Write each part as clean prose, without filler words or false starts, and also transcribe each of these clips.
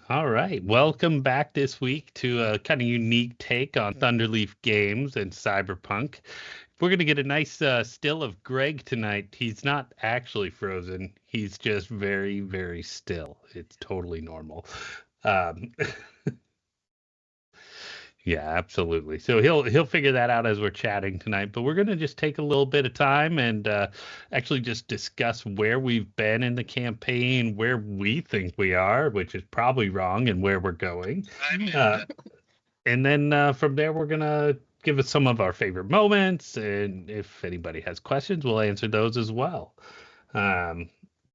All right. Welcome back this week to a kind of unique take on Thunderleaf games and Cyberpunk. We're going to get a nice still of Greg tonight. He's not actually frozen. He's just very, very still. It's totally normal. Um, yeah, absolutely. So he'll figure that out as we're chatting tonight. But we're going to just take a little bit of time and actually just discuss where we've been in the campaign, where we think we are, which is probably wrong, and where we're going. Uh, and then from there, we're gonna give us some of our favorite moments, and if anybody has questions, we'll answer those as well. Um,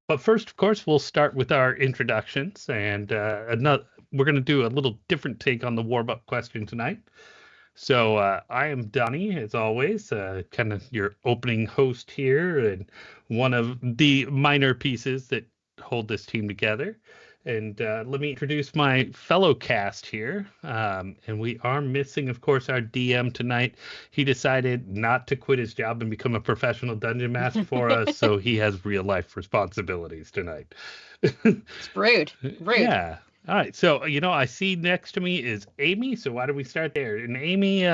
but first, of course, we'll start with our introductions, and we're gonna do a little different take on the warm-up question tonight. So I am Donnie, as always, kind of your opening host here, and one of the minor pieces that hold this team together. And let me introduce my fellow cast here. And we are missing, of course, our DM tonight. He decided not to quit his job and become a professional dungeon master for us, so he has real life responsibilities tonight. It's rude. Rude. Yeah. All right. So, I see next to me is Amy. So why don't we start there? And Amy,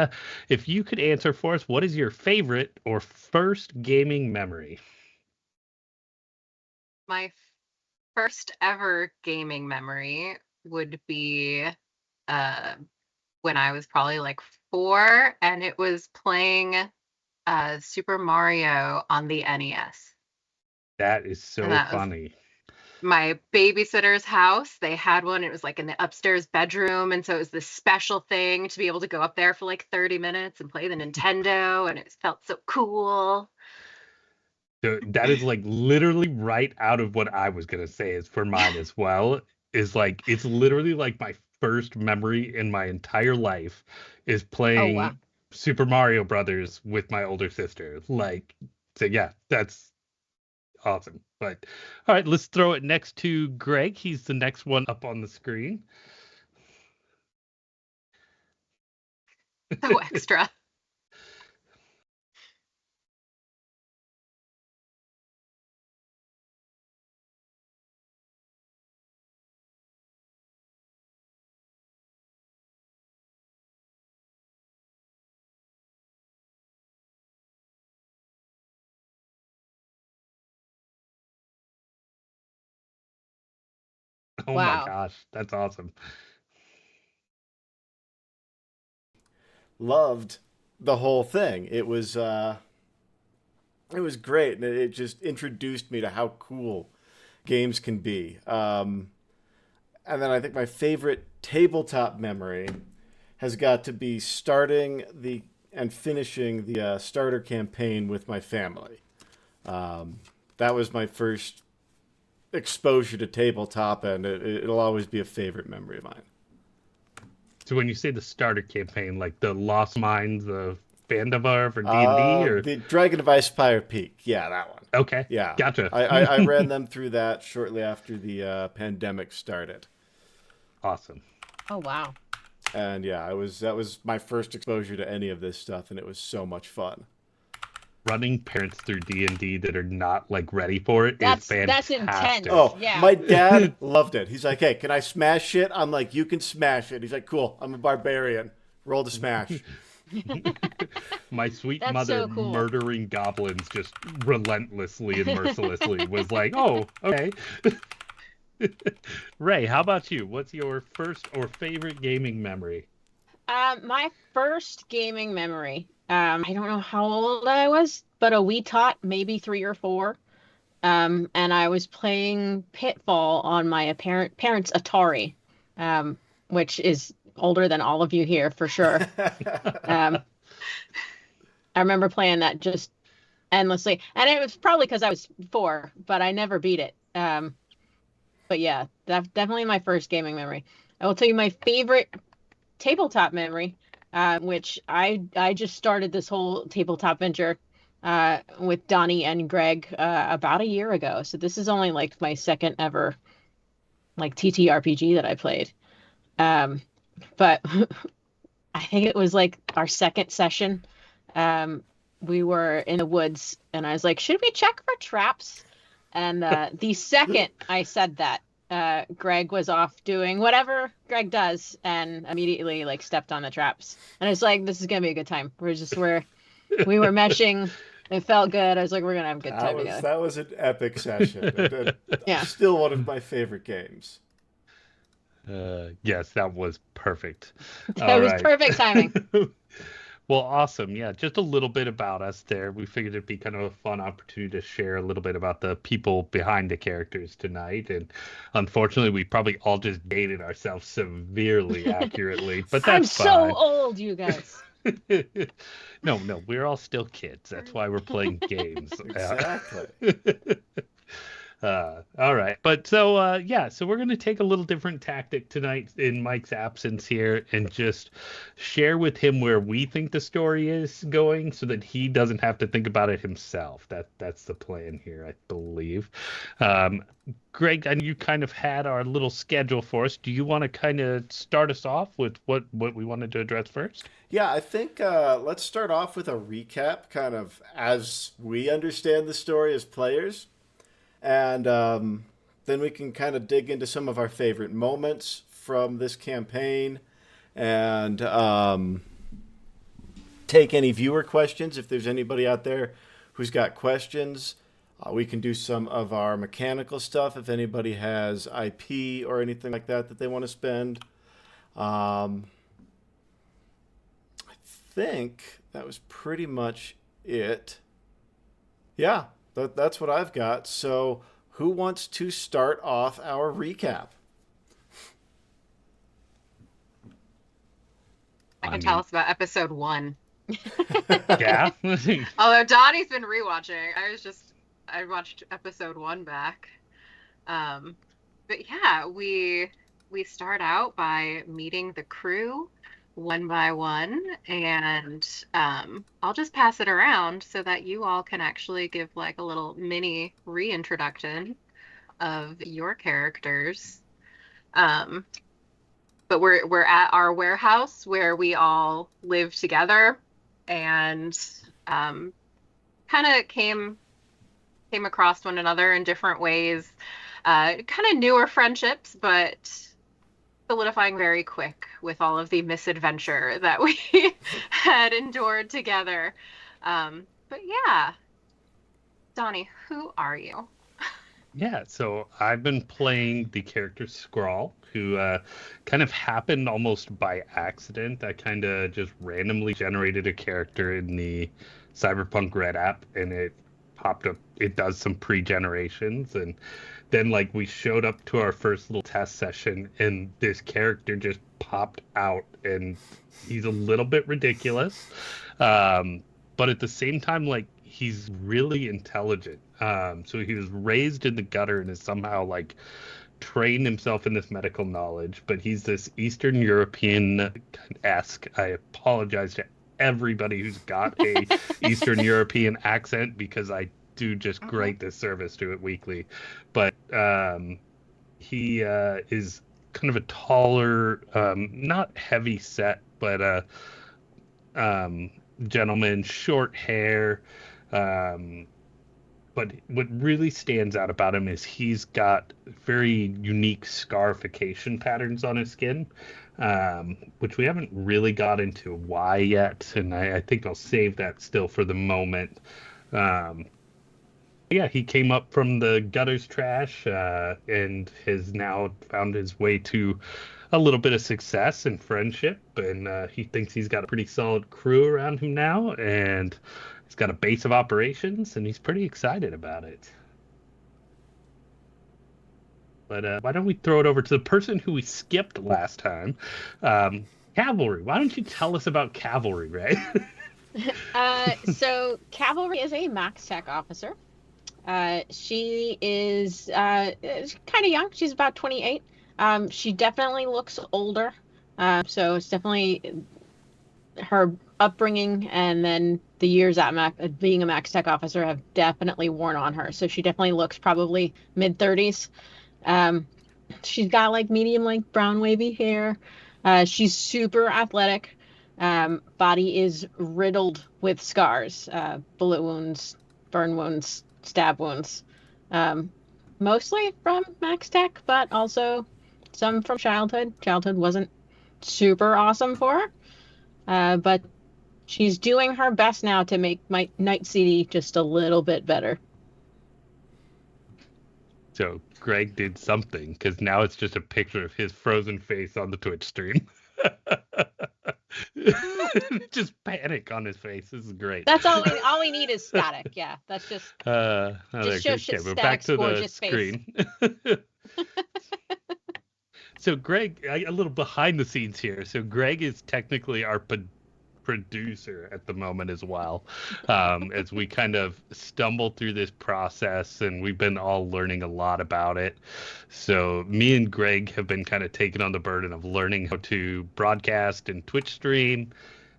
if you could answer for us, what is your favorite or first gaming memory? My first ever gaming memory would be when I was probably like 4, and it was playing Super Mario on the NES. That is so And that was funny. my babysitter's house. They had one. It was like in the upstairs bedroom, and so it was this special thing to be able to go up there for like 30 minutes and play the Nintendo, and it felt so cool. So that is like literally right out of what I was gonna say is for mine as well. Is like it's literally like my first memory in my entire life is Oh, wow. playing Super Mario Brothers with my older sister. Like, so yeah, that's awesome. But all right, let's throw it next to Greg. He's the next one up on the screen. So extra. Oh my Wow. gosh, that's awesome. Loved the whole thing. It was great, and it just introduced me to how cool games can be. And then I think my favorite tabletop memory has got to be starting the and finishing the starter campaign with my family. That was my first exposure to tabletop, and it'll always be a favorite memory of mine. So when you say the starter campaign, like the Lost Mines of Vandavar for D&D, or The Dragon of Icefire Peak. Yeah, that one. okay, Yeah. gotcha. I ran them through that shortly after the pandemic started. Awesome. Oh, wow. And yeah, that was my first exposure to any of this stuff, and it was so much fun. Running parents through D&D that are not like ready for it is That's fantastic. intense. Oh, Yeah. my dad loved it. He's like, "Hey, can I smash shit?" I'm like, "You can smash it." He's like, "Cool, I'm a barbarian. Roll to smash." My sweet That's mother so cool. murdering goblins just relentlessly and mercilessly was like, "Oh, okay." Ray, how about you? What's your first or favorite gaming memory? My first gaming memory. I don't know how old I was, but a wee tot, maybe 3 or 4. And I was playing Pitfall on my parents' Atari, which is older than all of you here for sure. Um, I remember playing that just endlessly, and it was probably because I was 4, but I never beat it. But yeah, that's definitely my first gaming memory. I will tell you my favorite tabletop memory, which I just started this whole tabletop venture with Donnie and Greg about a year ago. So this is only like my second ever like TTRPG that I played. But I think it was like our second session. We were in the woods, and I was like, "Should we check for traps?" And the second I said that, Greg was off doing whatever Greg does and immediately like stepped on the traps. And it's like, this is gonna be a good time. We were meshing. It felt good. I was like, we're gonna have a good time together. That was an epic session. Yeah. Still one of my favorite games. Yes, that was perfect. That was perfect timing. Well, awesome. Yeah, just a little bit about us there. We figured it'd be kind of a fun opportunity to share a little bit about the people behind the characters tonight. And unfortunately, we probably all just dated ourselves severely accurately, but that's fine. I'm so old, you guys. No, we're all still kids. That's why we're playing games. Exactly. All right. But so we're going to take a little different tactic tonight in Mike's absence here and just share with him where we think the story is going so that he doesn't have to think about it himself. That's the plan here, I believe. Greg, and you kind of had our little schedule for us. Do you want to kind of start us off with what we wanted to address first? Yeah, I think let's start off with a recap, kind of as we understand the story as players. And then we can kind of dig into some of our favorite moments from this campaign and take any viewer questions. If there's anybody out there who's got questions, we can do some of our mechanical stuff if anybody has IP or anything like that they want to spend. I think that was pretty much it. Yeah. That's what I've got. So who wants to start off our recap? I can tell us about episode 1. Yeah. Although Donnie's been rewatching. I watched episode 1 back. But yeah, we start out by meeting the crew one by one, and I'll just pass it around so that you all can actually give like a little mini reintroduction of your characters. But we're at our warehouse where we all live together, and kind of came across one another in different ways. Kind of newer friendships, but solidifying very quick with all of the misadventure that we had endured together. But yeah, Donnie, who are you? Yeah, so I've been playing the character Scrawl, who kind of happened almost by accident. I kind of just randomly generated a character in the Cyberpunk Red app, and it popped up. It does some pre-generations, and then like we showed up to our first little test session, and this character just popped out, and he's a little bit ridiculous, but at the same time, like, he's really intelligent. So he was raised in the gutter and is somehow trained himself in this medical knowledge, but he's this Eastern European-esque. I apologize to everybody who's got a Eastern European accent, because I do just great disservice to it weekly. But he is kind of a taller, not heavy set, but gentleman, short hair. But what really stands out about him is he's got very unique scarification patterns on his skin, which we haven't really got into why yet, and I think I'll save that still for the moment. Yeah, he came up from the gutters trash and has now found his way to a little bit of success and friendship, and he thinks he's got a pretty solid crew around him now, and he's got a base of operations, and he's pretty excited about it. But why don't we throw it over to the person who we skipped last time, Cavalry. Why don't you tell us about Cavalry, Ray? So Cavalry is a Max Tech officer. She is kind of young. She's about 28. She definitely looks older. So it's definitely her upbringing and then the years at being a Max Tech officer have definitely worn on her. So she definitely looks probably mid-30s. She's got medium brown wavy hair. She's super athletic. Body is riddled with scars, bullet wounds, burn wounds, stab wounds. mostly from Max Tech, but also some from childhood. Childhood wasn't super awesome for her, but she's doing her best now to make my Night City just a little bit better. So Greg did something, because now it's just a picture of his frozen face on the Twitch stream. Just panic on his face. This is great. That's all we need is static. Yeah, that's just We're back to the screen. So Greg, a little behind the scenes here. So Greg is technically our producer at the moment as well, as we kind of stumble through this process, and we've been all learning a lot about it. So me and Greg have been kind of taking on the burden of learning how to broadcast and Twitch stream,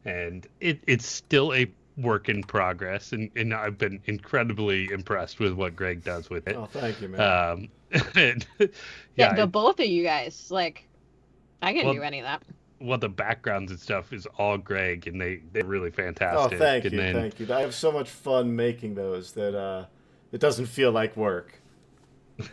and it's still a work in progress, and I've been incredibly impressed with what Greg does with it. Oh, thank you, man. And, the both of you guys, like, I can't do any of that. Well, the backgrounds and stuff is all Greg, and they're really fantastic. Oh, thank you. I have so much fun making those that it doesn't feel like work.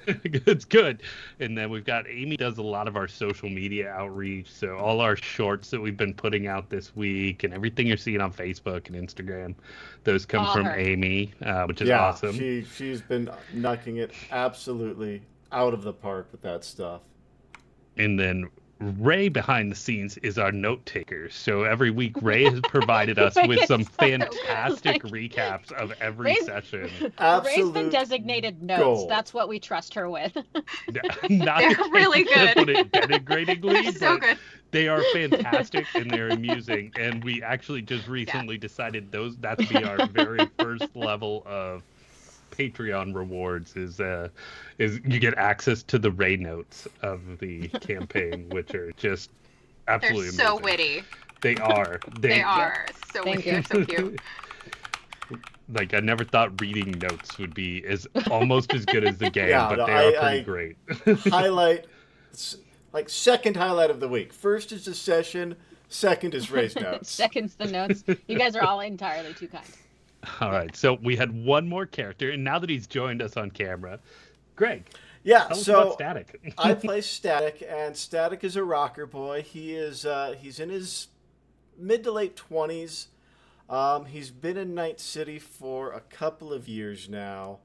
It's good. And then we've got Amy does a lot of our social media outreach, so all our shorts that we've been putting out this week and everything you're seeing on Facebook and Instagram, those come from Amy, which is awesome. She's been knocking it absolutely out of the park with that stuff. And then Ray behind the scenes is our note taker. So every week Ray has provided us with some fantastic recaps of every session. Ray's been designated notes. Gold. That's what we trust her with. They're really good. Put it denigratingly, they're so good. They are fantastic and they're amusing. And we actually just recently decided that's be our very first level of Patreon rewards is you get access to the Ray notes of the campaign, which are just absolutely amazing. So witty. They are. They are so witty. They're so cute. Like, I never thought reading notes would be almost as good as the game, but they are pretty great. Highlight, like, second highlight of the week. First is the session. Second is Ray's notes. Second's the notes. You guys are all entirely too kind. All right, so we had one more character, and now that he's joined us on camera, Greg. Yeah, tell us about Static. I play Static, and Static is a rocker boy. He is he's in his mid to late 20s. He's been in Night City for a couple of years now.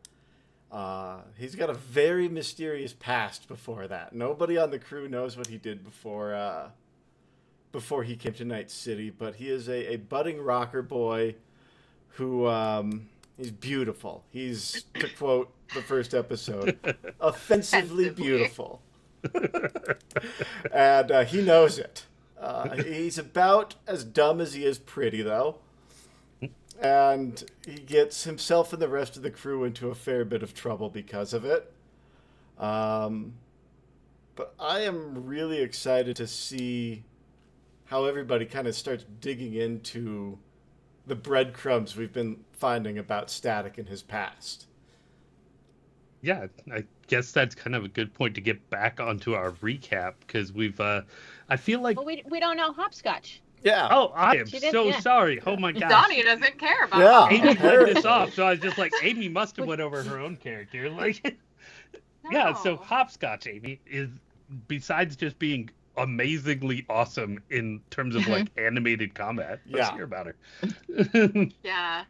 He's got a very mysterious past before that. Nobody on the crew knows what he did before he came to Night City, but he is a budding rocker boy who he's beautiful. He's, to quote the first episode, offensively beautiful. And he knows it. He's about as dumb as he is pretty, though. And he gets himself and the rest of the crew into a fair bit of trouble because of it. But I am really excited to see how everybody kind of starts digging into the breadcrumbs we've been finding about Static in his past. Yeah, I guess that's kind of a good point to get back onto our recap, because we've, I feel like... Well, we don't know Hopscotch. Yeah. Oh, I am sorry. Oh my gosh. Donnie doesn't care about Amy played this off, so I was just like, Amy must have went over her own character. Like, no. Yeah, so Hopscotch, Amy, is, besides just being amazingly awesome in terms of like animated combat. Let's hear about her. Yeah.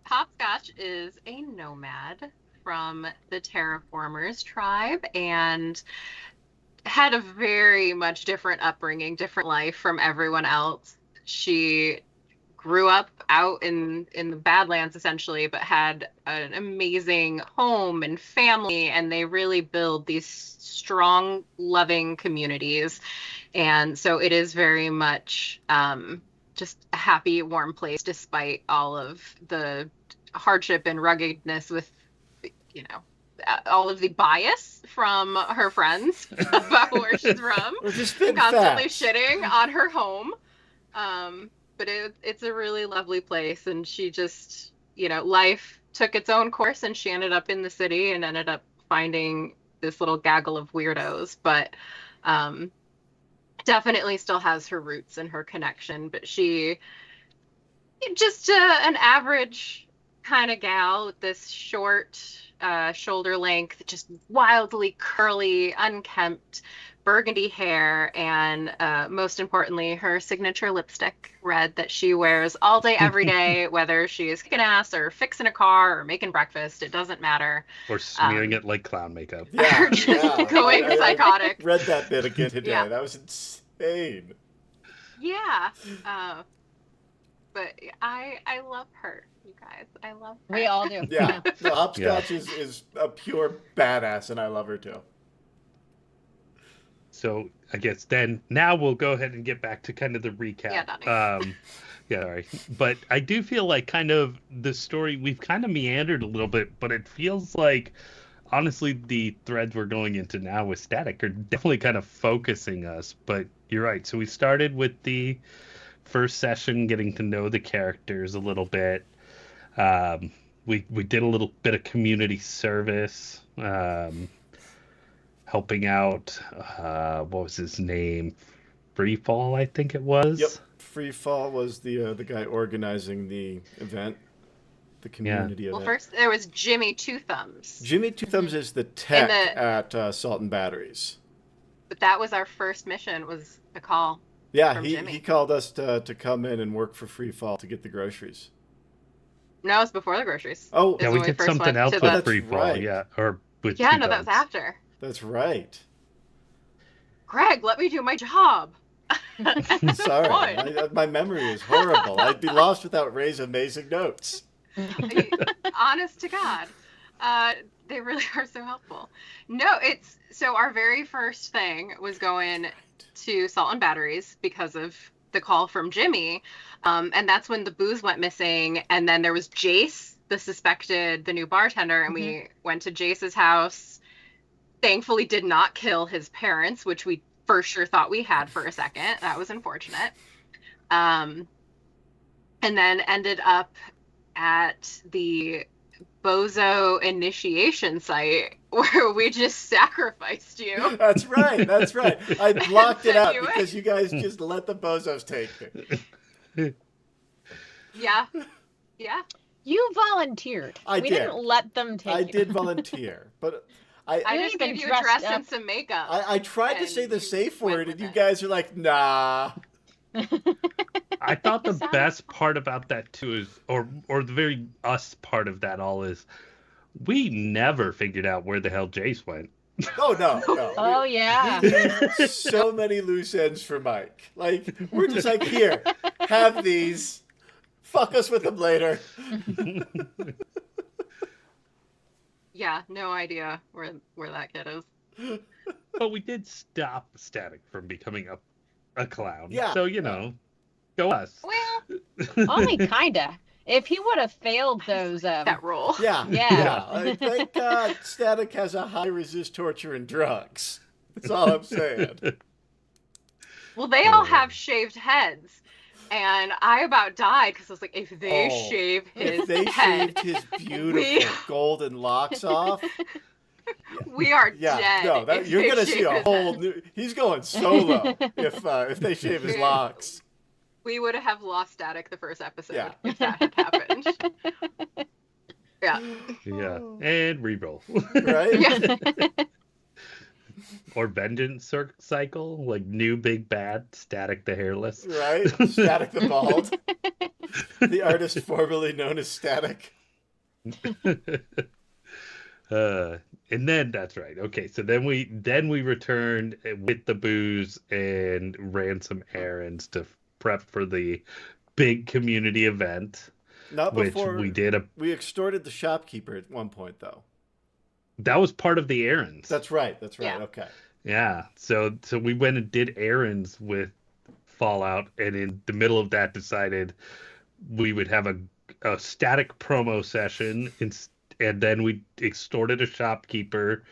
Hopscotch is a nomad from the Terraformers tribe and had a very much different upbringing, different life from everyone else. She grew up out in the Badlands essentially, but had an amazing home and family, and they really build these strong, loving communities. And so it is very much just a happy, warm place, despite all of the hardship and ruggedness with, you know, all of the bias from her friends about where she's from, constantly shitting on her home. But it's a really lovely place, and she just, you know, life took its own course, and she ended up in the city and ended up finding this little gaggle of weirdos, but definitely still has her roots and her connection. But she just an average kind of gal with this short shoulder length, just wildly curly, unkempt, burgundy hair, and most importantly, her signature lipstick, red, that she wears all day, every day, whether she is kicking ass or fixing a car or making breakfast. It doesn't matter. Or smearing it like clown makeup. Yeah, Or just going psychotic. I read that bit again today. Yeah. That was insane. Yeah. But I love her, you guys. I love her. We all do. Yeah. No, Hopscotch is a pure badass, and I love her too. So I guess then now we'll go ahead and get back to kind of the recap. Yeah, Donnie. Yeah, all right. But I do feel like kind of the story, we've kind of meandered a little bit, but it feels like, honestly, the threads we're going into now with Static are definitely kind of focusing us. But you're right. So we started with the first session, getting to know the characters a little bit. We did a little bit of community service, helping out, what was his name? Freefall, I think it was. Yep. Freefall was the guy organizing the event, the community event. Well, first there was Jimmy Two Thumbs. Jimmy Two Thumbs is the tech at Salt and Batteries. But that was our first mission, was a call. Yeah, from he Jimmy. called us to come in and work for Freefall to get the groceries. No, it was before the groceries. Oh, Yeah, Is we when we did first something went else to with the- Freefall, right. yeah. Or with Yeah, Two no, that was Thumbs. after. that's right. Greg, let me do my job. Sorry, What? my memory is horrible. I'd be lost without Ray's amazing notes. Honest to God. They really are so helpful. No, so our very first thing was going to Salt and Batteries because of the call from Jimmy. And that's when the booze went missing. And then there was Jace, the new bartender, and we went to Jace's house. Thankfully did not kill his parents, which we for sure thought we had for a second. That was unfortunate. And then ended up at the Bozo initiation site where we just sacrificed you. That's right. That's right. I blocked it Sent out you because you guys just let the bozos take me. Yeah. Yeah. You volunteered. I we did. didn't let them take I you. did volunteer, but I You just even gave you a dressed dress up. and some makeup. I tried to And say the you safe went word, with and you it. guys are like, nah. I thought the Sounds best part about that too is, or the very us part of that all is, we never figured out where the hell Jace went. Oh, no. Oh, yeah. So many loose ends for Mike. Like, we're just like, here, have these. Fuck us with them later. Yeah, no idea where that kid is. But we did stop Static from becoming a clown. Yeah. So, go us. Well, Only kinda. If he would have failed those, that role. Yeah. Yeah. Thank God Static has a high resist torture and drugs. That's all I'm saying. Well, they all have shaved heads. And I about died because I was like, if they Oh, shave his If they head, shaved his beautiful golden locks off, we are yeah, dead. no, if you're they gonna see shave a his whole head. new. He's going solo if they shave his locks. We would have lost Static the first episode Yeah. if that had happened. Yeah. Yeah. And reroll. Right? Yeah. Or Vengeance Cycle, like new big bad, Static the Hairless. Right? Static the Bald. The artist formerly known as Static. And then that's right. Okay, so then we returned with the booze and ran some errands to prep for the big community event. Not which before we did we extorted the shopkeeper at one point, though. that was part of the errands. That's right. Yeah. Okay. Yeah. So we went and did errands with Fallout, and in the middle of that decided we would have a Static promo session, and then we extorted a shopkeeper,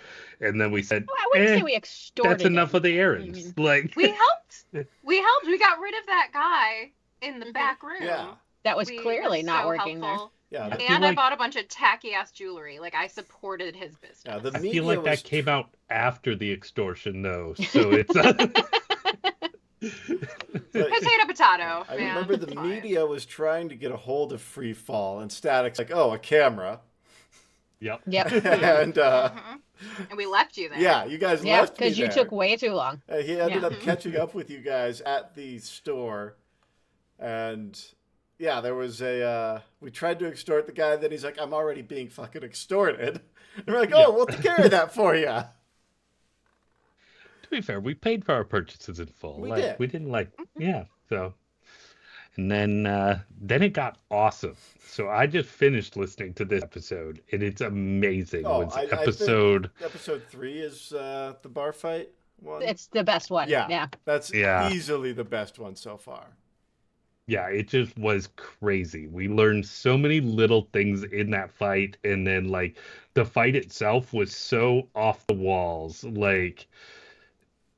and then we said, Well, I wouldn't say we extorted that's enough him. of the errands. Like We helped. We got rid of that guy in the back room. Yeah. That was We clearly were not so working helpful. Yeah. I feel And I like- bought a bunch of tacky ass jewelry. Like I supported his business. Yeah. The I media feel like was that came out after the extortion, though. So it's Potato, potato. I man. remember the Fine. media was trying to get a hold of Free Fall, and Static's like, oh, a camera. Yep. And And we left you there. yeah, you guys Yeah, left me because you there. took way too long. He ended Yeah. up catching up with you guys at the store, and yeah, there was we tried to extort the guy, then he's like, I'm already being fucking extorted. And we're like, oh, we'll take care of that for you. To be fair, we paid for our purchases in full. We like, did. We didn't so. And then it got awesome. So I just finished listening to this episode, and it's amazing. Oh, It's I think episode episode 3 is the bar fight one. It's the best one. Yeah. That's Yeah. easily the best one so far. Yeah, it just was crazy. We learned so many little things in that fight, and then like the fight itself was so off the walls, like,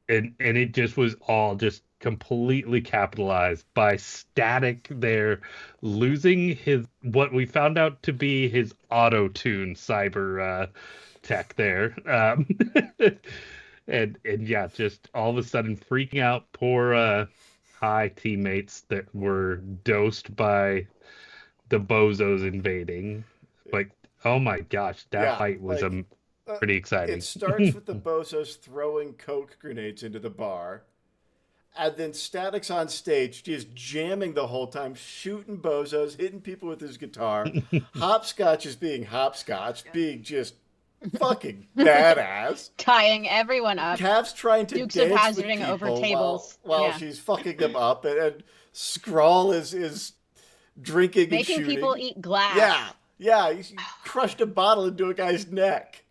and it just was all just completely capitalized by Static there losing his what we found out to be his auto-tune cyber tech there. And yeah, just all of a sudden freaking out poor high teammates that were dosed by the bozos invading. Like, oh my gosh, that fight was like, pretty exciting. It starts with the bozos throwing coke grenades into the bar, and then Static's on stage just jamming the whole time, shooting bozos, hitting people with his guitar. Hopscotch is being hopscotch, being just fucking badass. Tying everyone up. Cav's trying to Dukes of dance with Hazzarding people over tables. while Yeah. she's fucking them up, and Skrull is drinking Making and shooting. people eat glass. Yeah, he crushed a bottle into a guy's neck.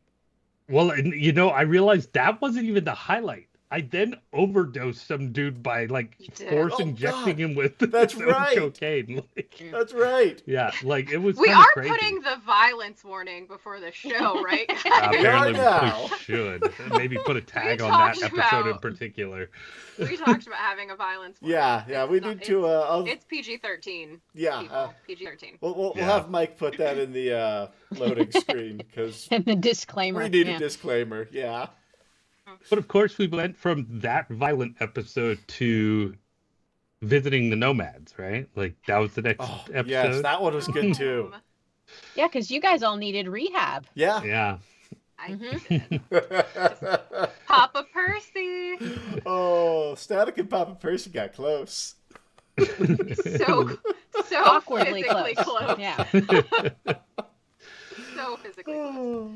Well, and, I realized that wasn't even the highlight. I then overdosed some dude by like force Oh, injecting God. him with That's some right. cocaine. Like, That's right. yeah, like it was. We kinda are crazy. putting the violence warning before the show, right? Apparently, now. we should maybe put a tag on that talked episode in about- particular. We talked about having a violence warning. Yeah, we need to. It's PG-13. Yeah, People. PG-13. We'll Yeah. have Mike put that in the loading screen because And the disclaimer. we need yeah. a disclaimer. Yeah. But of course, we went from that violent episode to visiting the nomads, right? Like that was the next Oh, episode. yes, that one was good too. Yeah, because you guys all needed rehab. Yeah. Yeah. I Mhm. did. Papa Percy. Oh, Static and Papa Percy got close. So Awkwardly physically close. Yeah. So physically close.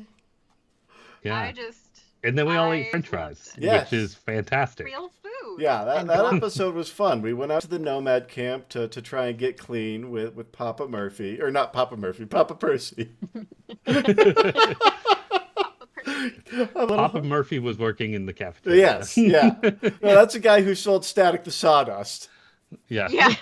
Yeah. I just And then we all ate I French loved fries, it. Yes. which is fantastic. Real food. Yeah, that And drunk. episode was fun. We went out to the Nomad camp to try and get clean with Papa Murphy. Or not Papa Murphy, Papa Percy. Papa Percy. Papa Murphy was working in the cafeteria. Yes, yeah. No, that's a guy who sold Static the Sawdust. Yeah. Yeah.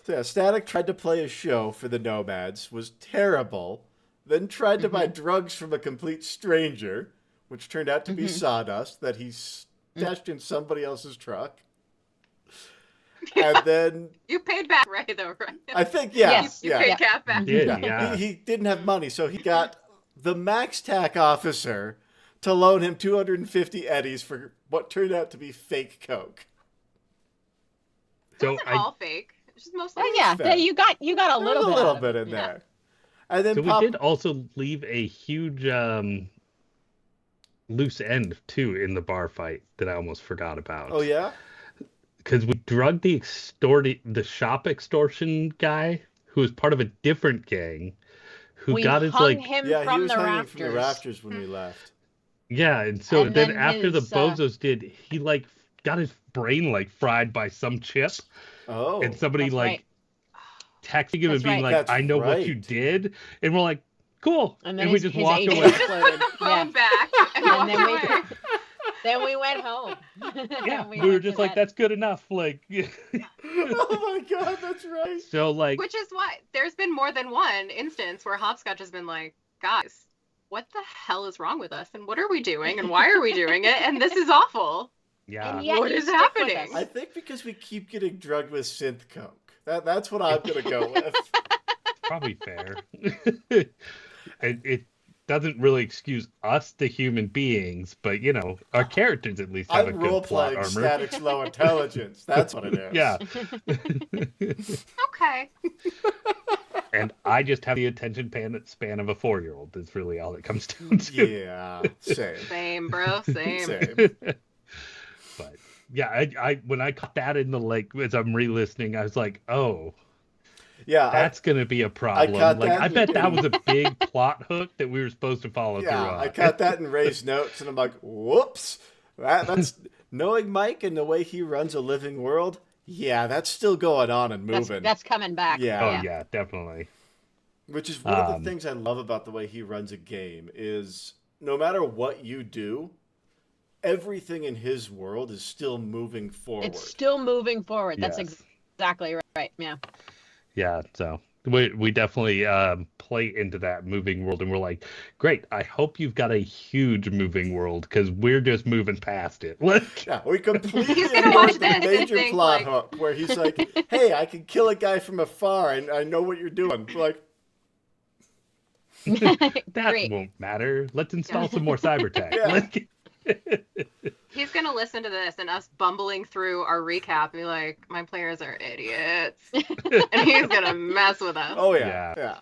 So yeah, Static tried to play a show for the Nomads, was terrible, then tried to buy drugs from a complete stranger, which turned out to be sawdust that he stashed in somebody else's truck. And then You paid back right though, right? I think, yeah, Yes. You yeah. paid Cap back. Did, Yeah. yeah. He didn't have money, so he got the Max Tac officer to loan him 250 eddies for what turned out to be fake coke. It So wasn't I all fake. It's just mostly. Oh yeah, Fair. you got a There little was bit. a little of bit it. in Yeah. there. And then So Pop- we did also leave a huge loose end too in the bar fight that I almost forgot about. Oh yeah? Because we drugged the shop extortion guy who was part of a different gang, who We got his hung like him Yeah, he from was the hanging rafters. from the rafters when we left. yeah, and so And then then after his, the bozos did, he like got his brain like fried by some chip, Oh. and somebody That's like right. texting him That's and being right. like, That's "I know what you right. did," and we're like, "Cool," And then we his, just his walked agent away. exploded. Yeah. Phone back. And And walked then we away. then we went home. Yeah, And we went were to just like, bed. "That's good enough." Like, Oh my god, that's right. so like, Which is why there's been more than one instance where Hopscotch has been like, guys, what the hell is wrong with us? And what are we doing? And why are we doing it? And this is awful. yeah, And yet What you is stick with happening? us. I think because we keep getting drugged with synth coke. That's what I'm gonna go with. probably fair. It doesn't really excuse us, the human beings, but our characters at least have I'm a good role plot playing armor. Static's low intelligence. That's what it is. Yeah, Okay. and I just have the attention span of a 4-year-old. That's really all it comes down to. Yeah, same. Same, bro. Same. Same. But yeah, I when I caught that in the lake as I'm re-listening, I was like, oh, Yeah, that's gonna be a problem. caught Like, that I bet that in- was a big plot hook that we were supposed to follow through on. I caught that in Ray's notes, and I'm like, whoops. That's knowing Mike and the way he runs a living world. Yeah, that's still going on and moving. That's coming back. Yeah. Oh yeah, definitely. Which is one of the things I love about the way he runs a game is no matter what you do, everything in his world is still moving forward. It's still moving forward. That's Yes. exactly right. Yeah. Yeah, so we definitely play into that moving world, and we're like, great, I hope you've got a huge moving world, because we're just moving past it. Yeah, we completely He's gonna ignored watch the this and major think, plot like- hook where he's like, hey, I can kill a guy from afar, and I know what you're doing. We're like, That Great. won't matter. Let's install some more cyber tech. Yeah. He's gonna listen to this and us bumbling through our recap and be like, "My players are idiots," and he's gonna mess with us. oh, yeah. Yeah.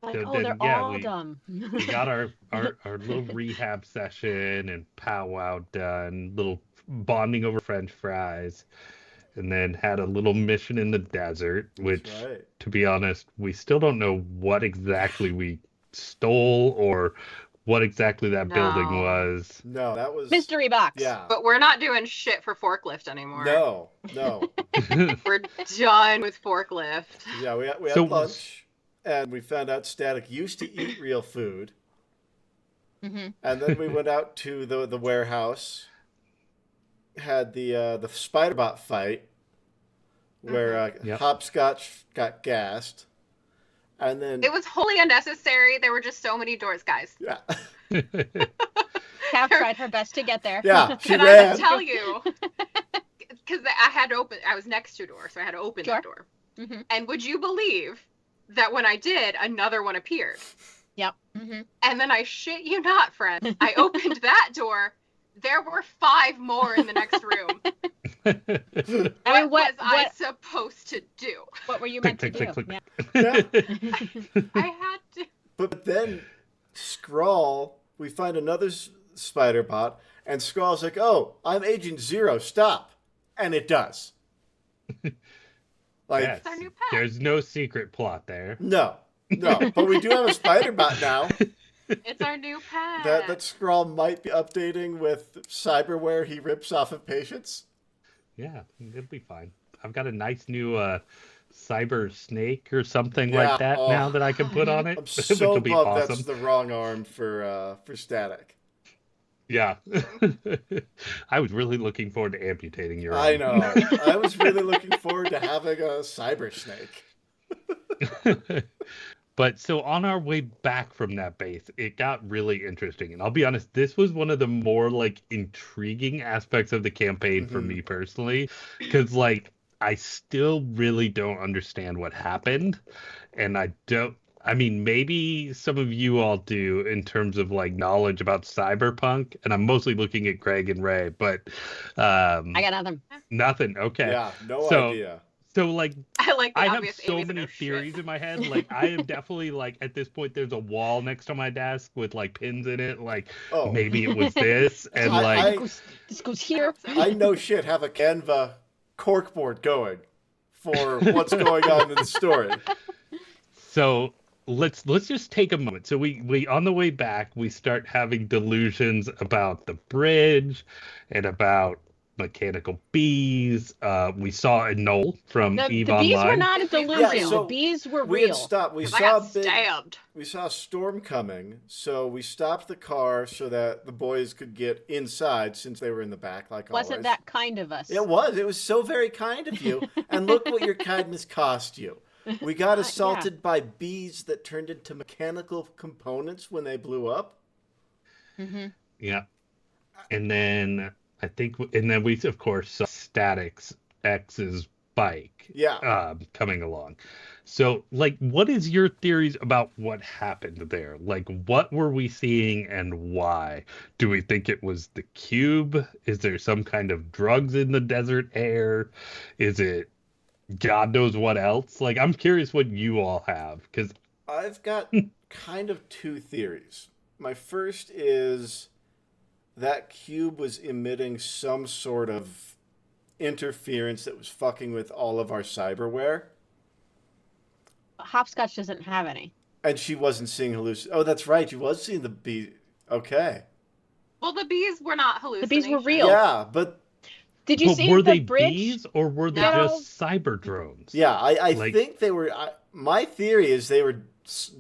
Like, So oh, then, they're yeah, all we- dumb. We got our little rehab session and powwow done, little bonding over French fries, and then had a little mission in the desert, which, That's right. to be honest, we still don't know what exactly we stole or what exactly that building No. was. No, that was... Mystery box. Yeah. But we're not doing shit for forklift anymore. No. We're done with forklift. Yeah, we had So- lunch, and we found out Static used to eat real food. Mm-hmm. And then we went out to the warehouse, had the Spider-Bot fight, where Yep. Hopscotch got gassed. And then... It was wholly unnecessary. There were just so many doors, guys. Yeah. Kat tried her best to get there. Yeah, she Can I ran. tell you? Because I was next to a door, so I had to open Sure. that door. Mm-hmm. And would you believe that when I did, another one appeared? Yep. Mm-hmm. And then I shit you not, friend, I opened that door. There were 5 more in the next room. I mean, What was I what supposed to do? what were you Click, meant to click, do? click, Yeah. Yeah. I had to. But then Skrull, we find another Spider-Bot, and Skrull's like, oh, I'm Agent Zero, stop. And it does. Like, Yes. It's our new pet. There's no secret plot there. no. But we do have a Spider-Bot now It's our new pet. that Skrull might be updating with cyberware he rips off of patients. Yeah, it'll be fine. I've got a nice new cyber snake or something Yeah, like that oh. now that I can put on it, I'm which so will be bummed awesome. that's the wrong arm for Static. Yeah. I was really looking forward to amputating your I arm. know. I was really looking forward to having a cyber snake. But so on our way back from that base, it got really interesting. And I'll be honest, this was one of the more like intriguing aspects of the campaign for me personally. Because like I still really don't understand what happened. And I mean, maybe some of you all do in terms of like knowledge about cyberpunk. And I'm mostly looking at Greg and Ray, but I got nothing. nothing. Okay. Yeah, no So- idea. So like I like the I have obvious so Amy's many no shit. theories in my head. Like I am definitely like at this point there's a wall next to my desk with like pins in it. Like Oh, maybe it was this and I- like This goes here. I no shit have a Canva corkboard going for what's going on in the story. so let's just take a moment. So we on the way back we start having delusions about the bridge and about mechanical bees. We saw a knoll from The Eve bees Online. were not a delusion. Yeah, so the bees were We had real. stopped. We 'Cause I saw got stabbed. we saw a storm coming, so we stopped the car so that the boys could get inside since they were in the back, like Wasn't always. that kind of us? It was. It was so very kind of you. And look what your kindness cost you. We got assaulted by bees that turned into mechanical components when they blew up. Mm-hmm. Yeah. And then and then we of course saw Static's X's bike Yeah. coming along. So like what is your theories about what happened there? Like what were we seeing and why? Do we think it was the cube? Is there some kind of drugs in the desert air? Is it God knows what else. Like, I'm curious what you all have, because I've got kind of two theories. My first is that cube was emitting some sort of interference that was fucking with all of our cyberware. Hopscotch doesn't have any. And she wasn't seeing hallucinations. Oh, that's right. She was seeing the bee. Okay. Well, the bees were not The hallucinations. bees were real. Yeah, but Did you see were the they bridge? bees or were they No. just cyber drones? yeah, I Like- think they were. My theory is they were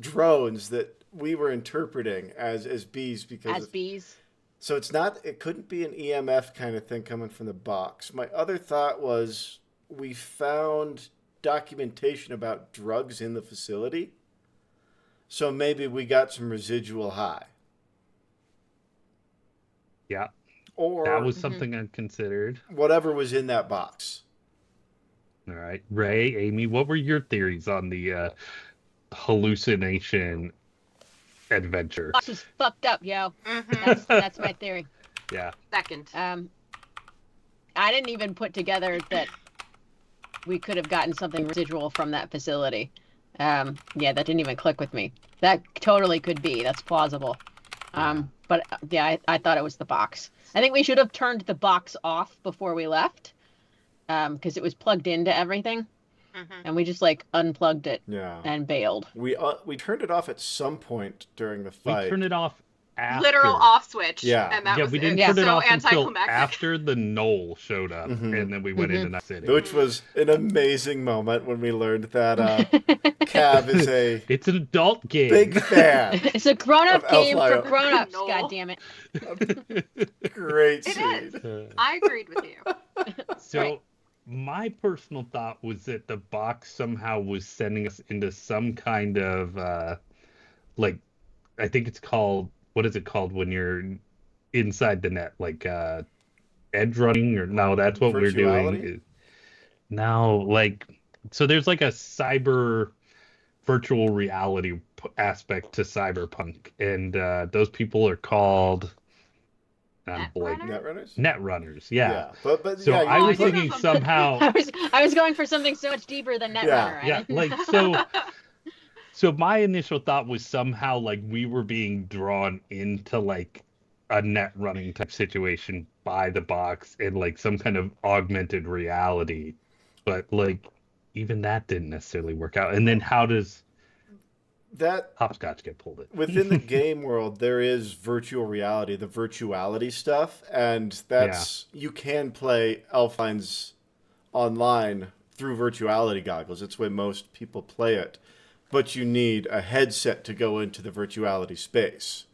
drones that we were interpreting as bees because As bees. So it's not. It couldn't be an EMF kind of thing coming from the box. My other thought was we found documentation about drugs in the facility, so maybe we got some residual high. Yeah, Or that was something I considered. whatever was in that box. All right, Ray, Amy, what were your theories on the hallucination adventure? Box is fucked up, yo. Mhm. That's my theory. Yeah, Second. I didn't even put together that we could have gotten something residual from that facility. Yeah, that didn't even click with me. That totally could be. That's plausible. But yeah, I thought it was the box. I think we should have turned the box off before we left, because it was plugged into everything, and we just like unplugged it Yeah. and bailed. We turned it off at some point during the we fight. turned it off after. Literal off switch. Yeah. And that Yeah, was we didn't it. turn it So off until anticlimactic. after the knoll showed up, Mhm. and then we went into Night City. Which was an amazing moment when we learned that Cav is a It's an adult game. big fan. It's a grown-up Of game for Elfire. grown-ups. No. God damn it! Great It scene. is. I agreed with you. So Right. my personal thought was that the box somehow was sending us into some kind of like, I think it's called, what is it called when you're inside the net, like edge running, or no, that's what we're Virtuality? doing. No, like, so there's like a cyber virtual reality aspect to Cyberpunk, and those people are called Netrunner? Netrunners? Netrunners. Yeah. But So yeah, I you was Well, I thinking think somehow. I was going for something so much deeper than Netrunner. Yeah, Yeah, like so my initial thought was somehow like we were being drawn into like a net running type situation by the box in like some kind of augmented reality. But like even that didn't necessarily work out. And then how does that Hopscotch get pulled in? within the game world, there is virtual reality, the virtuality stuff, and that's you can play Elfines online through virtuality goggles. It's the way most people play it, but you need a headset to go into the virtuality space.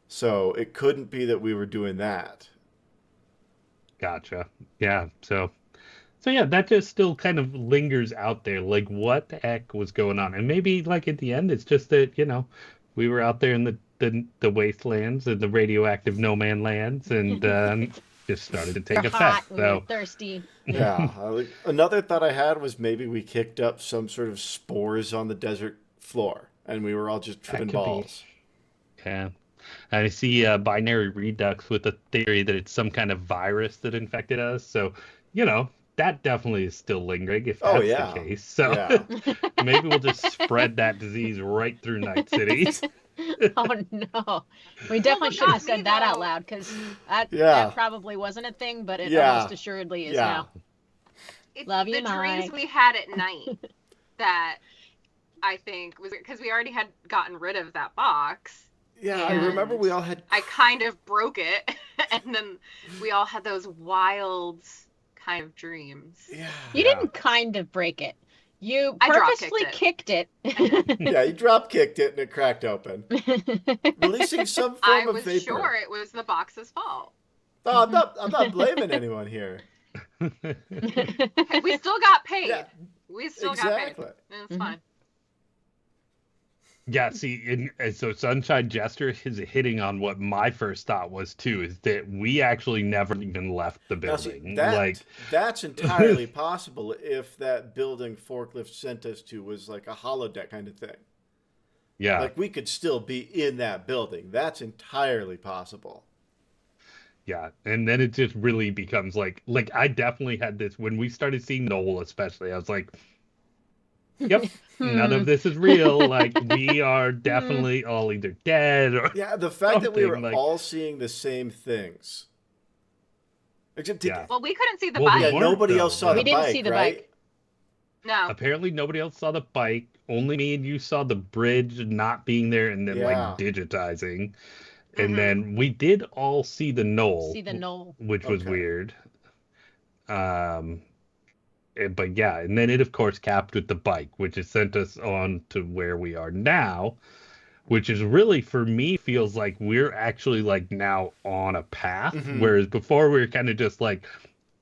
So it couldn't be that we were doing that. Gotcha. Yeah. So yeah, that just still kind of lingers out there. Like, what the heck was going on? And maybe, like, at the end, it's just that, we were out there in the wastelands and the radioactive no man lands, and just started to take We're effect. hot and So, we're thirsty. Yeah. Another thought I had was maybe we kicked up some sort of spores on the desert floor, and we were all just tripping could be. balls. yeah. And I see Binary Redux with a theory that it's some kind of virus that infected us. So, that definitely is still lingering if that's the case. So Yeah. maybe we'll just spread that disease right through Night City. Oh no, we definitely but shouldn't not have said me, that out though. loud, because that Yeah. probably wasn't a thing, but it Yeah. almost assuredly is Yeah. now. It's Love you, the dreams Mike. we had at night that I think was because we already had gotten rid of that box. Yeah, I And remember we all had. I kind of broke it, and then we all had those wild kind of dreams. Yeah. You didn't kind of break it. You I drop purposely kicked it. Yeah, you drop kicked it and it cracked open, releasing some I form of was vapor. sure it was the box's fault. Oh, I'm not blaming anyone here. Hey, we still got paid. Yeah, We still exactly. got paid. It's Mhm. fine. Yeah, see, and so Sunshine Jester is hitting on what my first thought was too, is that we actually never even left the Now, see, building. that's entirely possible if that building Forklift sent us to was like a holodeck kind of thing. Yeah. Like we could still be in that building. That's entirely possible. Yeah, and then it just really becomes like I definitely had this when we started seeing Noel, especially. I was like, "Yep, none of this is real. Like we are definitely all either dead or Yeah, the fact that we were something." Like, all seeing the same things. Except, yeah. Well, we couldn't see the Well, we bike. yeah, weren't nobody though. else saw We the didn't bike, see the right? bike. No. Apparently, nobody else saw the bike. Only me and you saw the bridge not being there, and then like Yeah. digitizing. And Mhm. then we did all see the Knoll, See the knoll. which was Okay. weird. But yeah, and then it of course capped with the bike, which has sent us on to where we are now, which is really for me feels like we're actually like now on a path, Mm-hmm. whereas before we were kind of just like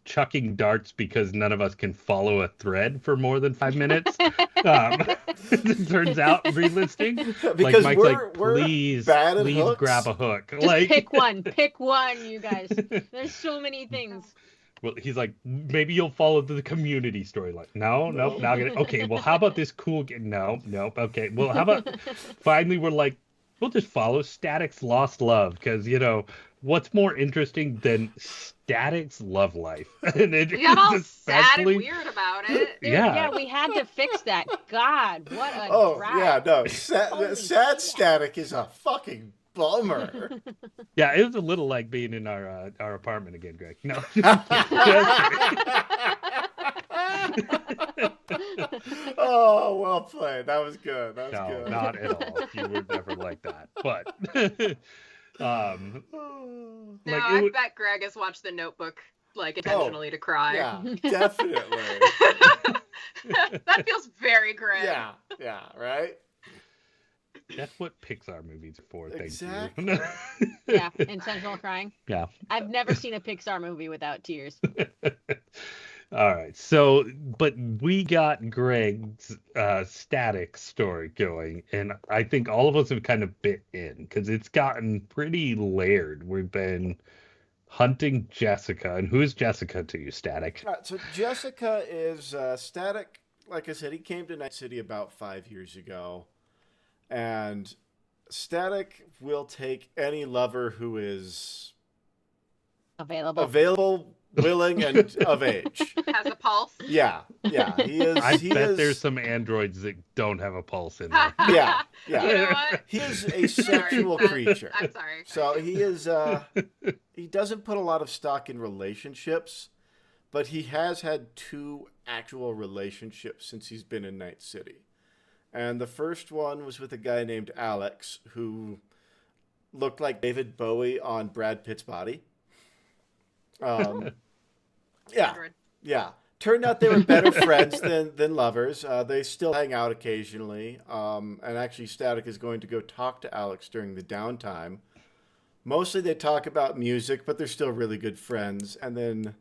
chucking darts because none of us can follow a thread for more than 5 minutes. It turns out relisting. Like Because Mike's we're like, please, bad at please hooks. grab a hook. Just Like pick one. Pick one, you guys. There's so many things. well, he's like, maybe you'll follow the community storyline. No, No. nope, not gonna. Okay, well, how about this cool game? No, nope. Okay, well, how about finally we're like, we'll just follow Static's Lost Love because what's more interesting than Static's love life? And it We got all is sad and especially weird about it. Dude, Yeah. yeah, we had to fix that. God, what a Oh, drag. yeah, no. Holy Sad shit. Static is a fucking bummer. yeah, it was a little like being in our apartment again, Greg. No, Oh, well played. That was good. That was no, good. not at all. You were never like that. But No, like I bet Greg has watched The Notebook like intentionally to cry. Yeah, definitely. That feels very Greg. Yeah, right? that's what Pixar movies are for. Exactly. Thank you. Yeah, intentional crying. Yeah. I've never seen a Pixar movie without tears. All right. So, but we got Greg's static story going, and I think all of us have kind of bit in because it's gotten pretty layered. We've been hunting Jessica, and who's Jessica to you, Static? All right, so Jessica is Static. Like I said, he came to Night City about 5 years ago. And Static will take any lover who is Available. willing, and of age. Has a pulse. Yeah. He is. I he bet is, there's some androids that don't have a pulse in there. Yeah. You know what? He is a sexual Sorry. creature. I'm sorry. So he is. He doesn't put a lot of stock in relationships, but he has had 2 actual relationships since he's been in Night City. And the first one was with a guy named Alex, who looked like David Bowie on Brad Pitt's body. Yeah. Android. Yeah. Turned out they were better friends than lovers. They still hang out occasionally. And actually, Static is going to go talk to Alex during the downtime. Mostly they talk about music, but they're still really good friends. And then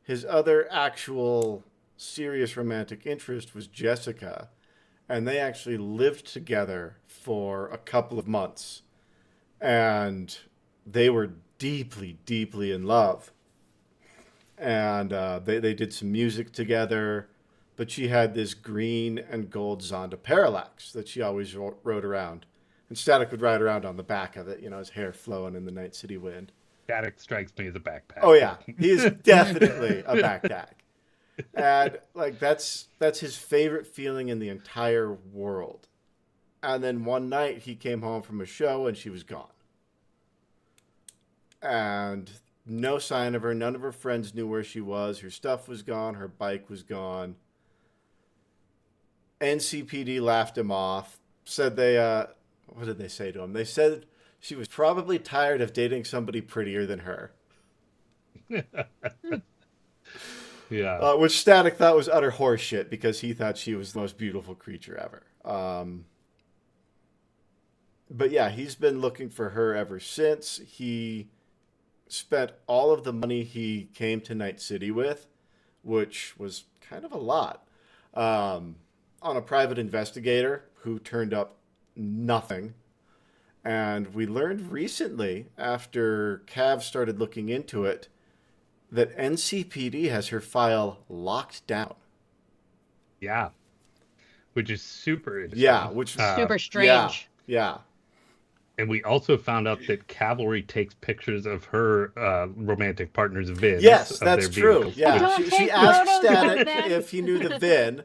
his other actual serious romantic interest was Jessica. And they actually lived together for a couple of months. And they were deeply, deeply in love. And they did some music together. But she had this green and gold Zonda Parallax that she always rode around. And Static would ride around on the back of it, his hair flowing in the Night City wind. Static strikes me as a backpack. Oh, yeah. He is definitely a backpack. And that's his favorite feeling in the entire world. And then one night he came home from a show and she was gone. And no sign of her. None of her friends knew where she was. Her stuff was gone. Her bike was gone. NCPD laughed him off. Said what did they say to him? They said she was probably tired of dating somebody prettier than her. Yeah. Which Static thought was utter horseshit because he thought she was the most beautiful creature ever. But yeah, he's been looking for her ever since. He spent all of the money he came to Night City with, which was kind of a lot, on a private investigator who turned up nothing. And we learned recently, after Cav started looking into it, that NCPD has her file locked down. Yeah. Which is super interesting. Yeah, which Super strange. Yeah. And we also found out that Cavalry takes pictures of her romantic partner's VINs. Yes, of that's their true. vehicles. Yeah, Don't she take asked photos of Static them. if he knew the VIN.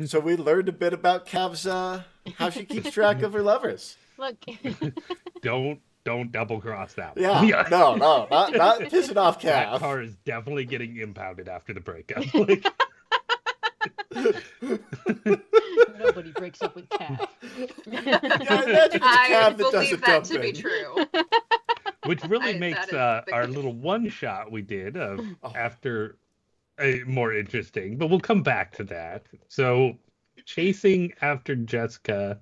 So we learned a bit about Cav's how she keeps track of her lovers. Look. Don't double cross that one. Yeah, no, not pissing off That Cav. car is definitely getting impounded after the breakup. Nobody breaks up with Cav. Yeah, I imagine it's I Cav that does believe the that to be dumping. true. Which really That makes is the our case. little one shot we did Oh. after more interesting, but we'll come back to that. So, chasing after Jessica,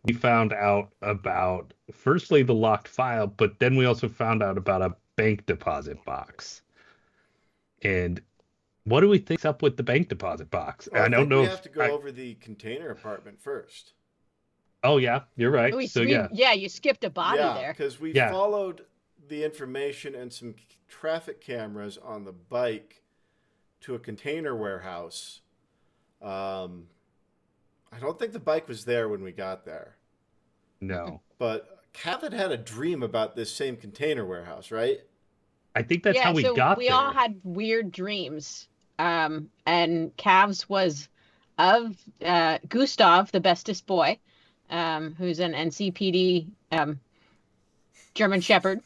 we found out about firstly the locked file, but then we also found out about a bank deposit box. And what do we think's up with the bank deposit box? Well, I don't think know we if have to go over the container apartment first. Oh yeah, you're right. Yeah, you skipped a body Yeah, there. because we Yeah. followed the information and some traffic cameras on the bike to a container warehouse. I don't think the bike was there when we got there. No. But Cav had a dream about this same container warehouse, right? I think that's how we got we there. all had weird dreams. And Cavs was of Gustav, the bestest boy, who's an NCPD German Shepherd.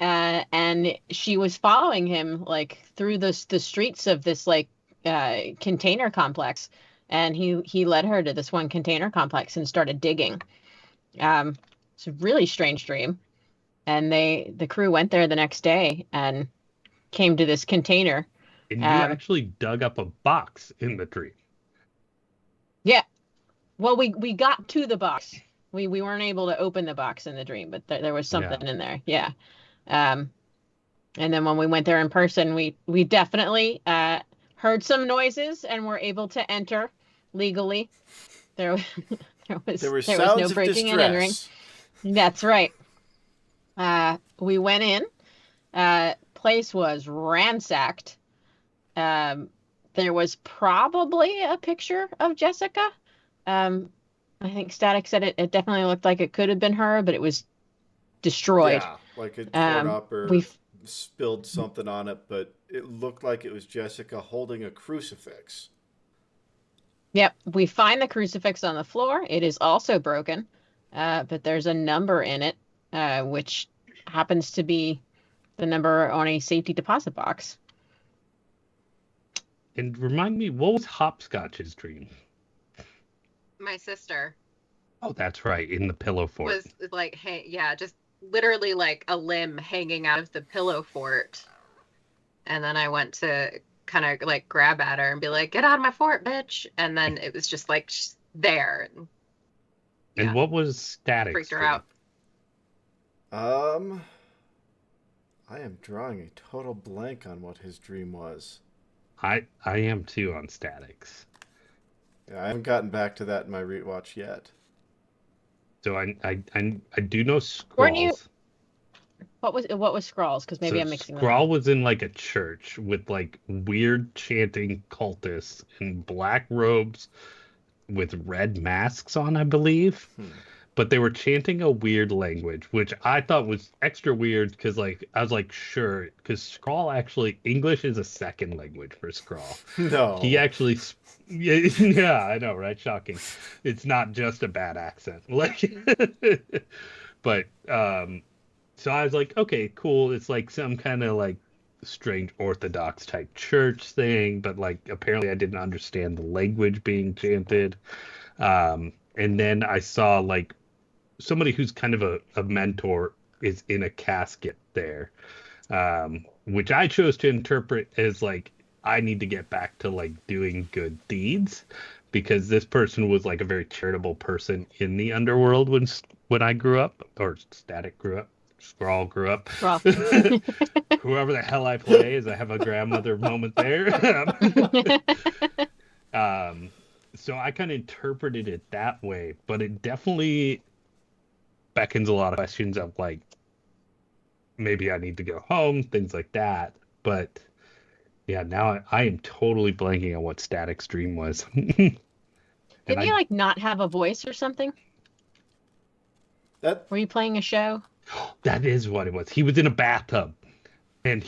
And she was following him like through the streets of this like container complex, and he led her to this one container complex and started digging. It's a really strange dream, and the crew went there the next day and came to this container. And you actually dug up a box in the tree. Yeah, well, we got to the box. We weren't able to open the box in the dream, but there was something in there. Yeah. And then when we went there in person, we definitely heard some noises and were able to enter legally. There was sounds no of breaking and entering. distress. That's right. We went in. Place was ransacked. There was probably a picture of Jessica. I think Static said it definitely looked like it could have been her, but it was destroyed. Yeah, like it torn up or we spilled something on it, but it looked like it was Jessica holding a crucifix. Yep, we find the crucifix on the floor. It is also broken, but there's a number in it, which happens to be the number on a safety deposit box. And remind me, what was Hopscotch's dream? My sister Oh, that's right, in the pillow fort. was like, hey, yeah, just literally like a limb hanging out of the pillow fort. And then I went to kind of like grab at her and be like, get out of my fort, bitch. And then it was just like there. And yeah. what was Static's Freaked her dream? out. I am drawing a total blank on what his dream was. I am too on Static's. Yeah, I haven't gotten back to that in my rewatch yet. So I do know Scrawls. Weren't you- What was Scrawls? Because maybe So I'm mixing them Scrawl up. was in like a church with like weird chanting cultists in black robes with red masks on, I believe. But they were chanting a weird language, which I thought was extra weird because like I was like, sure, because Scrawl actually English is a second language for Scrawl. No. He actually yeah, I know, right? Shocking. It's not just a bad accent. Like but so I was like, okay, cool. It's like some kind of like strange Orthodox type church thing, but like apparently I didn't understand the language being chanted. And then I saw like somebody who's kind of a mentor is in a casket there, which I chose to interpret as like I need to get back to like doing good deeds, because this person was like a very charitable person in the underworld when I grew up, or Static grew up. Scrawl grew up. Scrawl. Whoever the hell I play is I have a grandmother moment there. So I kind of interpreted it that way, but it definitely beckons a lot of questions of like, maybe I need to go home, things like that. But yeah, now I am totally blanking on what Static's dream was. Didn't you like not have a voice or something? Were you playing a show? That is what it was. He was in a bathtub, and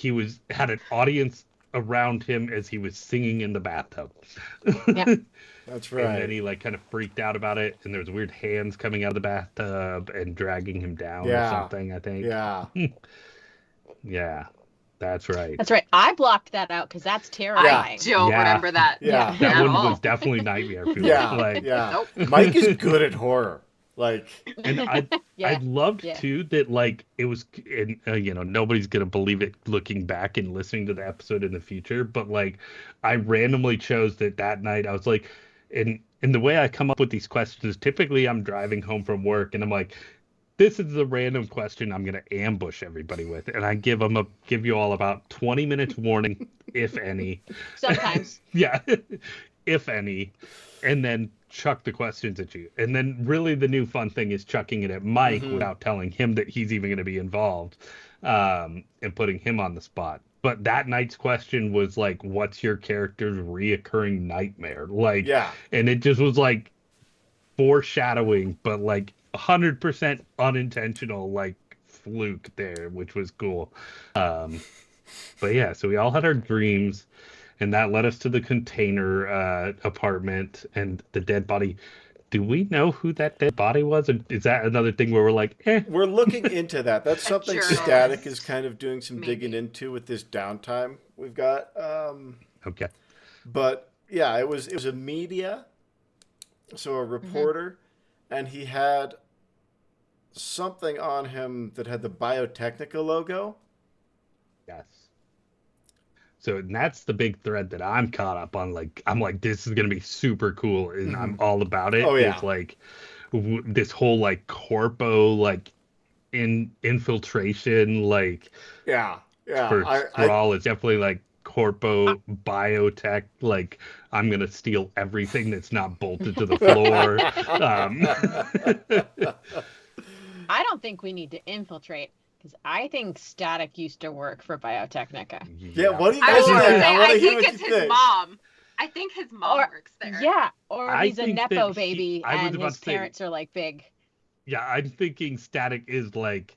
had an audience around him as he was singing in the bathtub. Yep. That's right. And then he like kind of freaked out about it, and there was weird hands coming out of the bathtub and dragging him down or something, I think. Yeah. Yeah, that's right. That's right. I blocked that out because that's terrifying. I don't remember that. Yeah. That at one all. was definitely nightmare fuel. Yeah. Like, Yeah. Nope. Mike is good at horror. Like, and I loved too that like it was, and nobody's gonna believe it looking back and listening to the episode in the future, but like I randomly chose that night. I was like, and the way I come up with these questions is typically I'm driving home from work and I'm like, this is the random question I'm gonna ambush everybody with, and I give you all about 20 minutes warning, if any. Sometimes. Yeah, if any, and then chuck the questions at you. And then really the new fun thing is chucking it at Mike without telling him that he's even going to be involved, and putting him on the spot. But that night's question was like, what's your character's reoccurring nightmare? Like, and it just was like foreshadowing, but like 100% unintentional, like fluke there, which was cool. But yeah, so we all had our dreams. And that led us to the container apartment and the dead body. Do we know who that dead body was? Or is that another thing where we're like, eh? We're looking into that. That's something journalist. Static is kind of doing some Maybe. digging into with this downtime we've got. Okay. But yeah, it was a media, so a reporter, and he had something on him that had the Biotechnica logo. Yes. So that's the big thread that I'm caught up on. Like, I'm like, this is going to be super cool. And I'm all about it. Oh, yeah. It's like this whole like corpo, like infiltration, like Yeah. for Skrull, it's definitely like corpo biotech. Like, I'm going to steal everything that's not bolted to the floor. I don't think we need to infiltrate. Because I think Static used to work for Biotechnica. Yeah, what do you I guys was gonna think? say, I want I to hear think what it's you his think. mom. I think his mom works there. Yeah, or I he's a think that Nepo he- baby I was and about his to say- parents are like big. Yeah, I'm thinking Static is like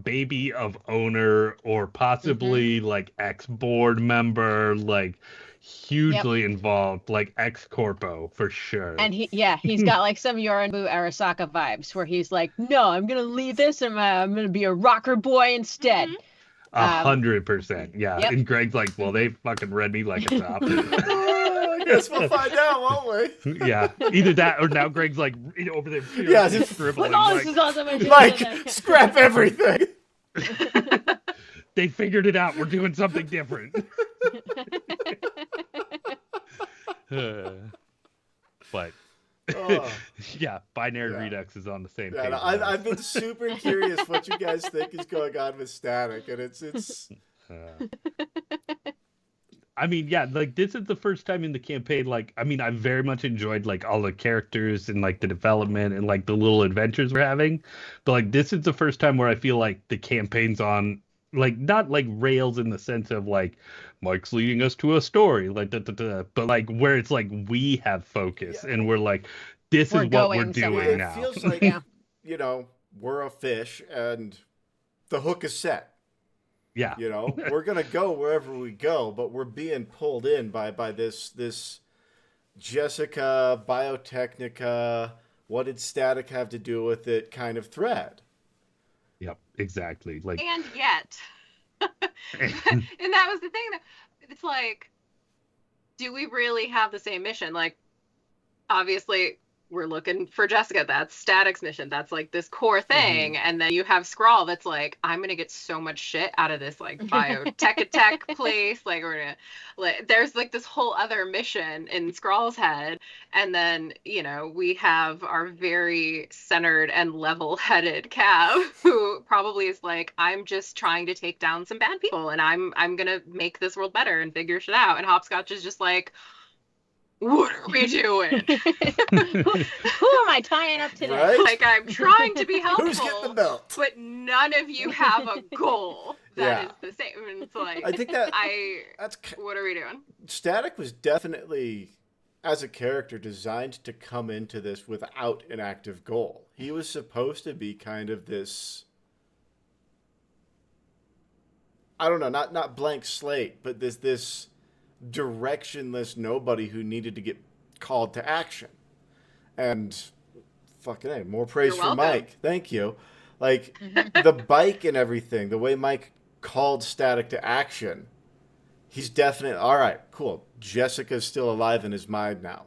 baby of owner or possibly like ex-board member, like hugely involved, like ex-corpo for sure. And he's got like some Yoranbu Arasaka vibes where he's like, no, I'm going to leave this and I'm going to be a rocker boy instead. 100%. Yeah. Yep. And Greg's like, well, they fucking read me like a top. I guess we'll find out, won't we? Yeah. Either that or now Greg's like over there just scribbling. Like, oh, like, this is awesome. I should Mike, do that. scrap everything. they figured it out. We're doing something different. But yeah, binary redux is on the same page. No, I've been super curious what you guys think is going on with Static, and it's. I mean, yeah, like this is the first time in the campaign. Like, I mean, I very much enjoyed like all the characters and like the development and like the little adventures we're having. But like, this is the first time where I feel like the campaign's on like not like rails in the sense of like Mike's leading us to a story, like but like where it's like we have focus and we're like, this is what we're doing now. It feels like we're a fish and the hook is set. Yeah. We're going to go wherever we go, but we're being pulled in by this Jessica, Biotechnica, what did Static have to do with it kind of thread. Yep, exactly. Like, and yet, and that was the thing. It's like, do we really have the same mission? Like, obviously, we're looking for Jessica. That's Static's mission. That's like this core thing. And then you have Skrull that's like, I'm going to get so much shit out of this like biotech place. Like we're going to, there's like this whole other mission in Skrull's head. And then, we have our very centered and level-headed Cav who probably is like, I'm just trying to take down some bad people and I'm going to make this world better and figure shit out. And Hopscotch is just like, what are we doing? Who am I tying up today? Right? Like, I'm trying to be helpful. Who's getting the belt? But none of you have a goal that is the same. And it's like, I think that's what are we doing? Static was definitely as a character, designed to come into this without an active goal. He was supposed to be kind of this, I don't know, not blank slate, but this directionless nobody who needed to get called to action. And fucking A, more praise You're for welcome. Mike. Thank you. Like, the bike and everything, the way Mike called Static to action, he's definitely, all right, cool. Jessica's still alive in his mind now.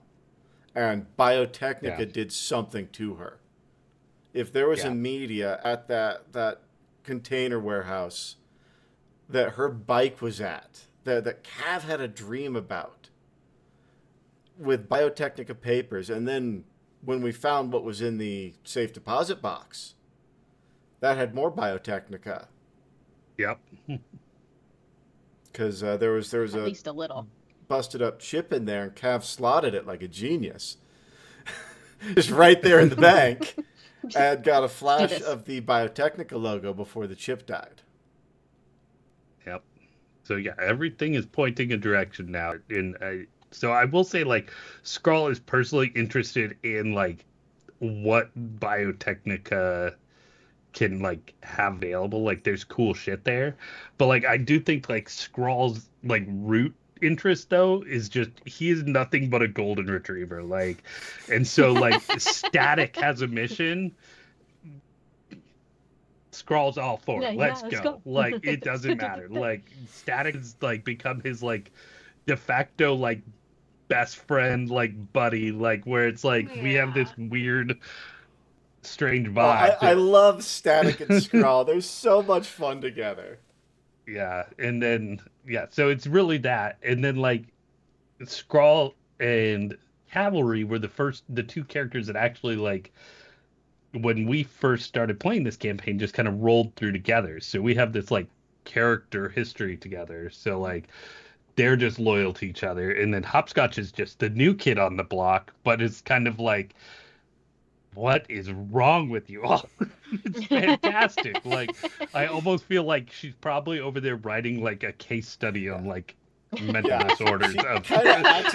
And Biotechnica did something to her. If there was a media at that container warehouse that her bike was at, that Cav had a dream about, with Biotechnica papers, and then when we found what was in the safe deposit box, that had more Biotechnica. Yep. Because there was At least a little. busted up chip in there, and Cav slotted it like a genius. Just right there in the bank. And got a flash of the Biotechnica logo before the chip died. Yep. So yeah, everything is pointing a direction now. So I will say, like, Skrull is personally interested in, like, what Biotechnica can, like, have available. Like, there's cool shit there. But, like, I do think, like, Skrull's, like, root interest, though, is just, he is nothing but a golden retriever. Like, and so, like, Static has a mission. Skrull's all for it. Let's go. Like, it doesn't matter. Like, Static has, like, become his, like, de facto, like, best friend, like, buddy, like, where it's like we have this weird, strange vibe. I love Static and Skrull. They're so much fun together. Yeah, and then so it's really that, and then, like, Skrull and Cavalry were the two characters that actually, like, when we first started playing this campaign, just kind of rolled through together. So we have this, like, character history together. So, like, they're just loyal to each other. And then Hopscotch is just the new kid on the block, but it's kind of like, what is wrong with you all? It's fantastic. Like, I almost feel like she's probably over there writing, like, a case study on, like, mental disorders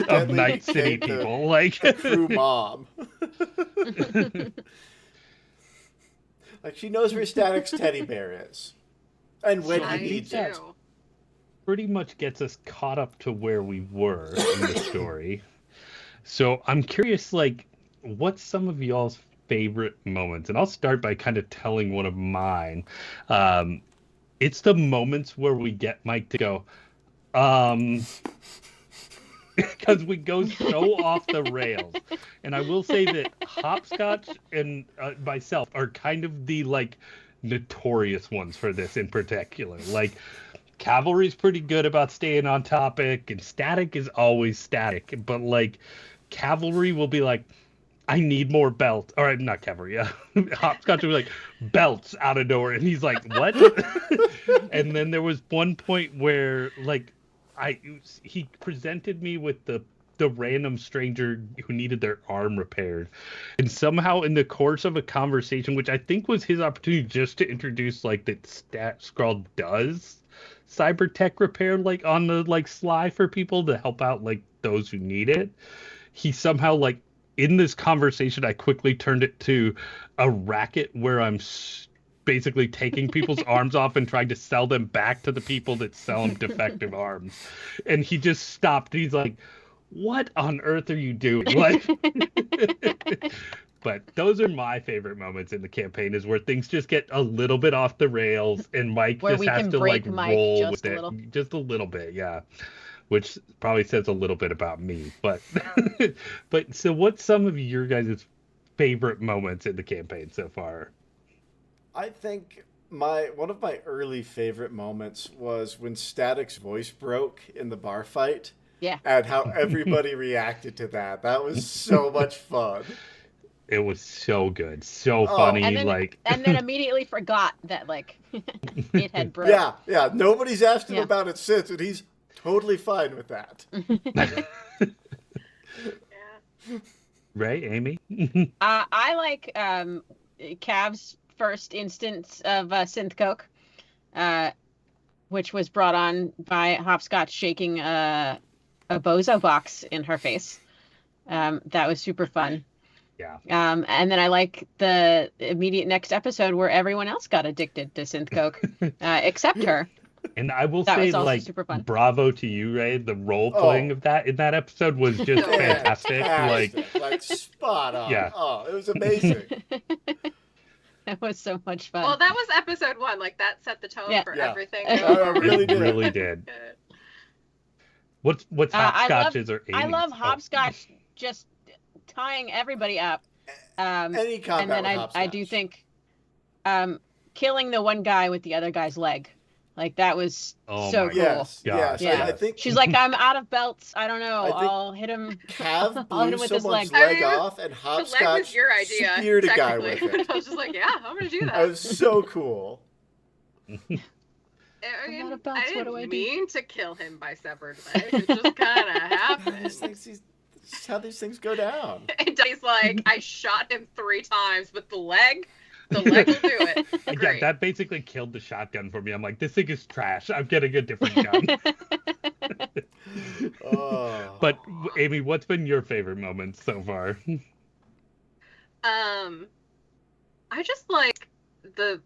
of Night City people. Like, the crew mom. Like, she knows where Static's teddy bear is. And when he needs it. Pretty much gets us caught up to where we were in the story. So I'm curious, like, what's some of y'all's favorite moments? And I'll start by kind of telling one of mine. It's the moments where we get Mike to go, because we go so off the rails. And I will say that Hopscotch and myself are kind of the, like, notorious ones for this in particular. Like, Cavalry's pretty good about staying on topic, and Static is always Static. But, like, Cavalry will be like, I need more belts. All right, not Cavalry. Hopscotch will be like, belts out of nowhere. And he's like, what? And then there was one point where, like, he presented me with the random stranger who needed their arm repaired. And somehow in the course of a conversation, which I think was his opportunity just to introduce, like, that Skrull does cybertech repair, like, on the, like, sly for people to help out, like, those who need it. He somehow, like, in this conversation, I quickly turned it to a racket where I'm basically taking people's arms off and trying to sell them back to the people that sell them defective arms. And he just stopped. He's like, what on earth are you doing? Like, but those are my favorite moments in the campaign, is where things just get a little bit off the rails and Mike where just has to, like, roll with it. Just a little bit, yeah. Which probably says a little bit about me. But but so what's some of your guys' favorite moments in the campaign so far? I think one of my early favorite moments was when Static's voice broke in the bar fight. Yeah. And how everybody reacted to that. That was so much fun. It was so good. So funny. And then immediately forgot that, like, it had broke. Yeah. Nobody's asked him about it since, and he's totally fine with that. Right, Amy? I like Cav's first instance of synth coke, which was brought on by Hopscotch shaking a bozo box in her face. That was super fun. Yeah. And then I like the immediate next episode where everyone else got addicted to synth coke, except her. And I will That say, was also like, super fun. bravo to you, Ray. The role playing of that in that episode was just fantastic. Like spot on. Yeah. Oh, it was amazing. That was so much fun. Well, that was episode 1. Like, that set the tone for everything. It really did. Really did. What's hopscotches or Amy's? I love hopscotch just tying everybody up. Any combat and then I do think killing the one guy with the other guy's leg. Like, that was so cool. Yes, yes. Yeah. I think she's like, I'm out of belts. I don't know. I'll hit him. Cav I'll hit blew him with his someone's leg. leg off, and hopscotch the leg was your idea, speared a guy with it. I was just like, yeah, I'm gonna do that. That was so cool. I mean, I'm out of belts. I What do didn't I do? mean to kill him by severed legs. It just kind of happened. This is how these things go down. And he's like, I shot him 3 times, but the leg will do it. Yeah, Great. that basically killed the shotgun for me. I'm like, this thing is trash. I'm getting a different gun. Oh. But Amy, what's been your favorite moment so far? I just like the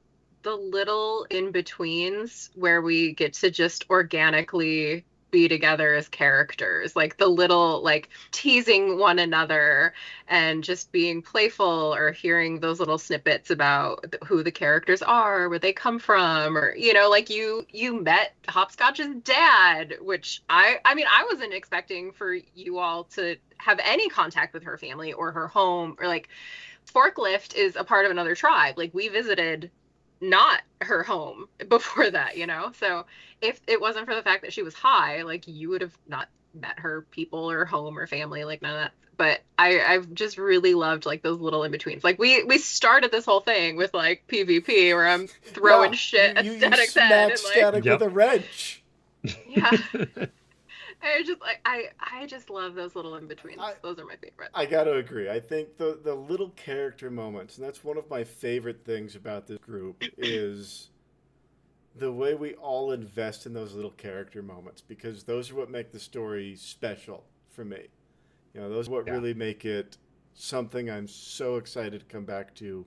little in-betweens where we get to just organically be together as characters, like the little, like, teasing one another and just being playful, or hearing those little snippets about who the characters are, where they come from, or, you know, like you met Hopscotch's dad, which I mean, I wasn't expecting for you all to have any contact with her family or her home, or like Forklift is a part of another tribe. Like, we visited not her home before that, you know? So if it wasn't for the fact that she was high, like, you would have not met her people or home or family, like, none of that. But I've just really loved, like, those little in-betweens. Like, we started this whole thing with, like, PvP, where I'm throwing shit at Static's head. And, like, Static with a wrench. Yeah. I just like I just love those little in-betweens. Those are my favorite. I gotta agree. I think the little character moments, and that's one of my favorite things about this group, is the way we all invest in those little character moments, because those are what make the story special for me. You know, those are what really make it something I'm so excited to come back to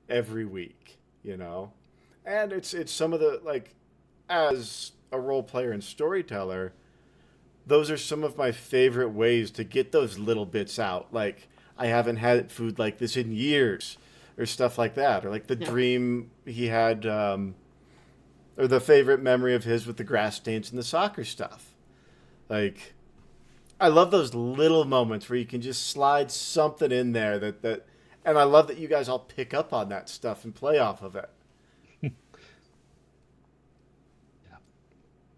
every week, you know? And it's some of the, like, as a role player and storyteller, those are some of my favorite ways to get those little bits out. Like, I haven't had food like this in years, or stuff like that. Or like the dream he had, or the favorite memory of his with the grass stains and the soccer stuff. Like, I love those little moments where you can just slide something in there that and I love that you guys all pick up on that stuff and play off of it.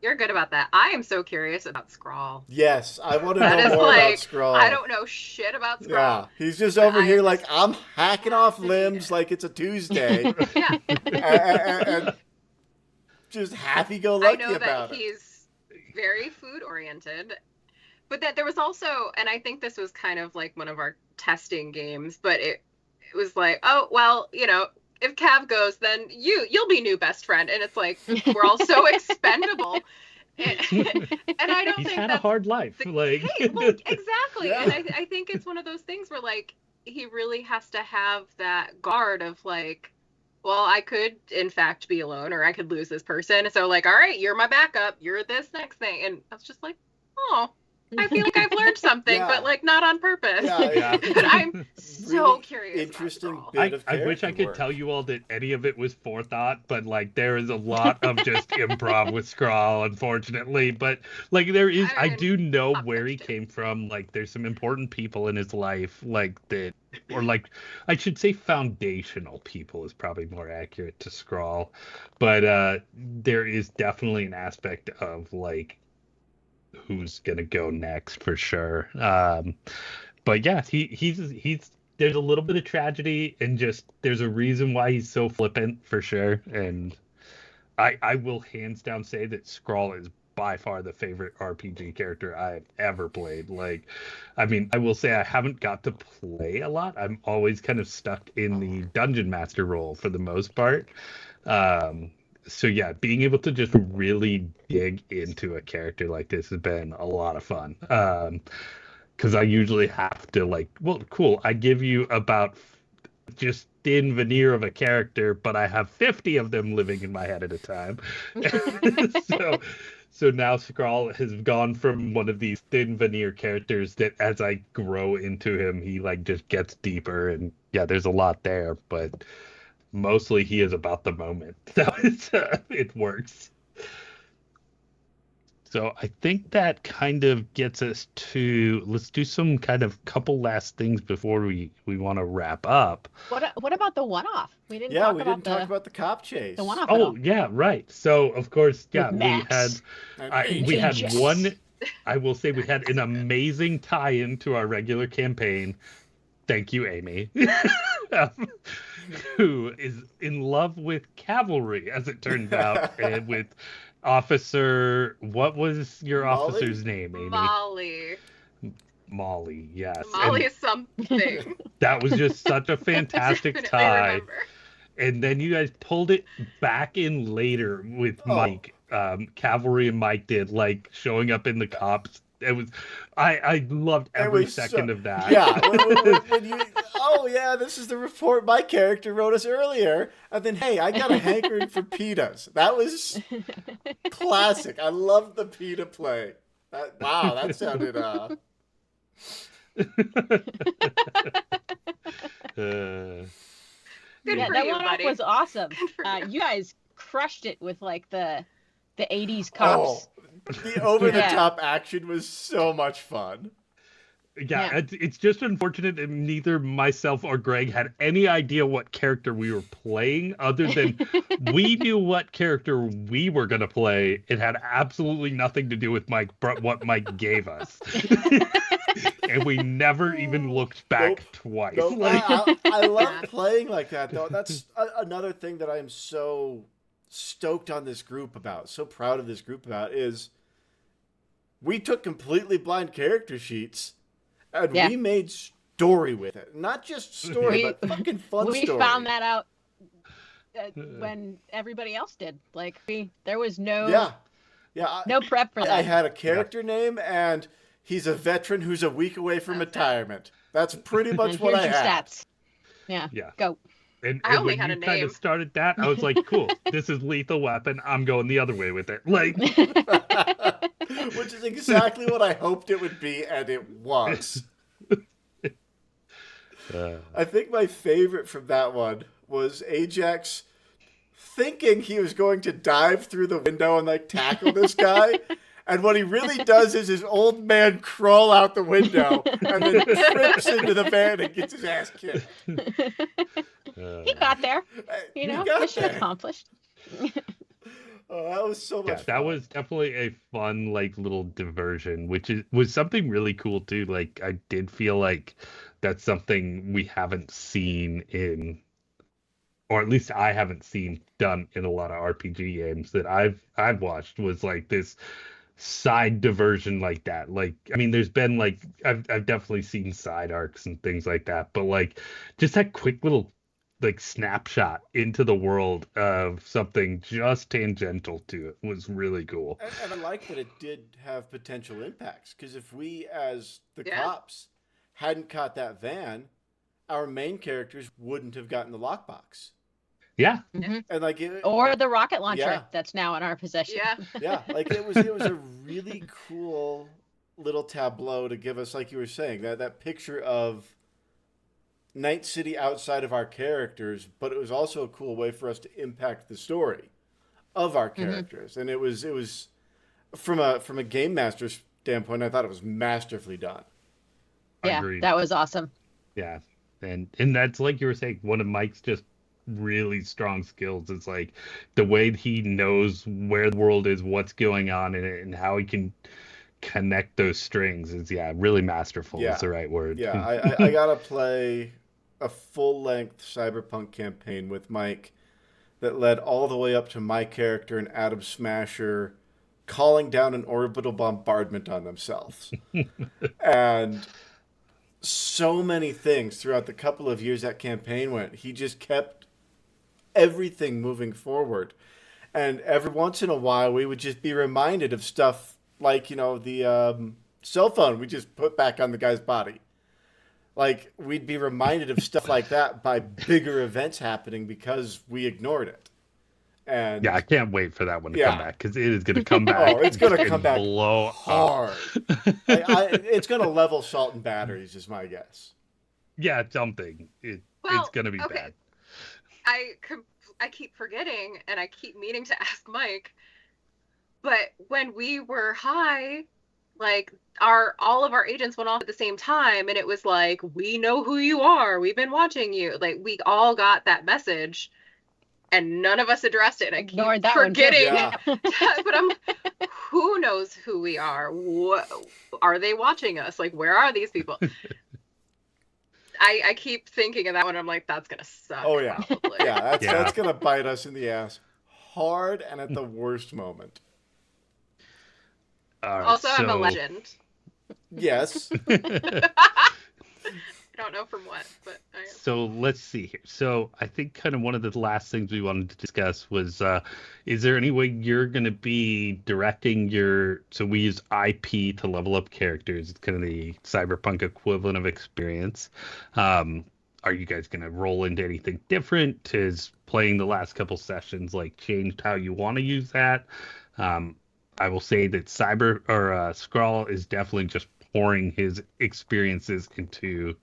You're good about that. I am so curious about Scrawl. Yes, I want to know more about Scrawl. I don't know shit about Scrawl. Yeah, he's just over here like, I'm hacking off limbs like it's a Tuesday. Yeah. and just happy-go-lucky about it. I know that he's very food-oriented. But that there was also, and I think this was kind of like one of our testing games, but it was like, oh, well, you know, if Cav goes, then you'll be new best friend. And it's like, we're all so expendable. And I don't He's think had a hard life. Like, hey, well, exactly. Yeah. And I think it's one of those things where, like, he really has to have that guard of, like, well, I could, in fact, be alone, or I could lose this person. So, like, all right, you're my backup. You're this next thing. And I was just like, oh, I feel like I've learned something, but, like, not on purpose. Yeah. But I'm so really curious. Interesting bit of I wish I could tell you all that any of it was forethought, but, like, there is a lot of just improv with Scrawl, unfortunately. But, like, there is, I do know where he came from. Like, there's some important people in his life, like, that, or, like, I should say foundational people is probably more accurate to Scrawl. But there is definitely an aspect of, like, who's gonna go next for sure. But yeah, he's there's a little bit of tragedy, and just there's a reason why he's so flippant for sure. And I will hands down say that Scrawl is by far the favorite RPG character I've ever played. Like, I mean, I will say I haven't got to play a lot. I'm always kind of stuck in the dungeon master role for the most part. So yeah, being able to just really dig into a character like this has been a lot of fun. because I usually have to like, well, cool. I give you about just thin veneer of a character, but I have 50 of them living in my head at a time. so so now Skrull has gone from one of these thin veneer characters that as I grow into him, he like just gets deeper, and yeah, there's a lot there, but mostly he is about the moment. So it works. So I think that kind of gets us to, let's do some kind of couple last things before we want to wrap up. What about the one-off? We didn't Yeah, talk we about didn't talk about the cop chase. the one-off at Oh all. yeah, right. So of course, yeah, With we Max. And we had Ajax. one. I will say we had an amazing tie-in to our regular campaign. Thank you, Amy, who is in love with cavalry, as it turns out, and with Officer. What was your Molly? officer's name, Amy? Molly. Molly, yes. Molly And something. that was just such a fantastic Definitely tie. remember. And then you guys pulled it back in later with Oh. Mike. Cavalry and Mike did, like, showing up in the cops. It was, I loved every second of that. Yeah, when you, oh yeah, this is the report my character wrote us earlier, and then hey, I got a hankering for pitas. That was classic. I loved the pita play. Wow, that sounded Good Yeah, for that you, one-off buddy. was awesome. Good for you. You guys crushed it with like the 80s cops. the over-the-top action was so much fun. Yeah, it's just unfortunate that neither myself or Greg had any idea what character we were playing, other than we knew what character we were going to play. It had absolutely nothing to do with Mike, what Mike gave us. And we never even looked back twice. Nope. I love playing like that, though. That's another thing that I am so stoked on this group about, so proud of this group about, is we took completely blind character sheets and we made story with it. Not just story, but fucking fun story. We found that out when everybody else did. Like, there was no no prep for that. I had a character name, and he's a veteran who's a week away from retirement. That's pretty much what I Here's your had. stats. Yeah. Go. And I only when had you a kind name. of started that, I was like, cool, this is Lethal Weapon. I'm going the other way with it. Like, which is exactly what I hoped it would be, and it was. I think my favorite from that one was Ajax thinking he was going to dive through the window and like tackle this guy. And what he really does is his old man crawl out the window and then trips into the van and gets his ass kicked. He got there. You know, mission accomplished. Oh, that was so much fun. That was definitely a fun, like, little diversion, which was something really cool too. Like, I did feel like that's something we haven't seen in, or at least I haven't seen done in a lot of RPG games that I've watched, was like this side diversion like that. Like, I mean, there's been like, I've definitely seen side arcs and things like that, but like just that quick little like snapshot into the world of something just tangential to it was really cool. And I like that it did have potential impacts, because if we as the cops hadn't caught that van, our main characters wouldn't have gotten the lockbox. Yeah. Mm-hmm. And like or the rocket launcher that's now in our possession. Yeah, like it was a really cool little tableau to give us, like you were saying, that picture of Night City outside of our characters, but it was also a cool way for us to impact the story of our characters. Mm-hmm. And it was from a game master standpoint, I thought it was masterfully done. Yeah, Agreed. That was awesome. Yeah. And that's, like you were saying, one of Mike's just really strong skills. It's like the way he knows where the world is, what's going on in it, and how he can connect those strings is really masterful. Is the right word. I gotta play a full-length Cyberpunk campaign with Mike that led all the way up to my character and Adam Smasher calling down an orbital bombardment on themselves. And so many things throughout the couple of years that campaign went. He just kept everything moving forward. And every once in a while, we would just be reminded of stuff like, you know, the cell phone we just put back on the guy's body. Like, we'd be reminded of stuff like that by bigger events happening because we ignored it. And Yeah, I can't wait for that one to come back, because it is going to come back. Oh, it's going to come back blow hard. It's going to level Salt and Batteries, is my guess. Yeah, something. It's going to be bad. I keep forgetting, and I keep meaning to ask Mike, but when we were high, like, all of our agents went off at the same time, and it was like, we know who you are, we've been watching you. Like, we all got that message, and none of us addressed it. I keep forgetting. Yeah. But who knows who we are? What, are they watching us? Like, where are these people? I keep thinking of that one. I'm like, that's gonna suck. Oh yeah, probably. That's gonna bite us in the ass hard and at the worst moment. All right, also, I'm a legend. Yes. I don't know from what, but I am. So let's see here. So I think kind of one of the last things we wanted to discuss was, is there any way you're going to be directing so we use IP to level up characters. It's kind of the Cyberpunk equivalent of experience. Are you guys going to roll into anything different? Has playing the last couple sessions like changed how you want to use that? I will say that Skrull is definitely just pouring his experiences into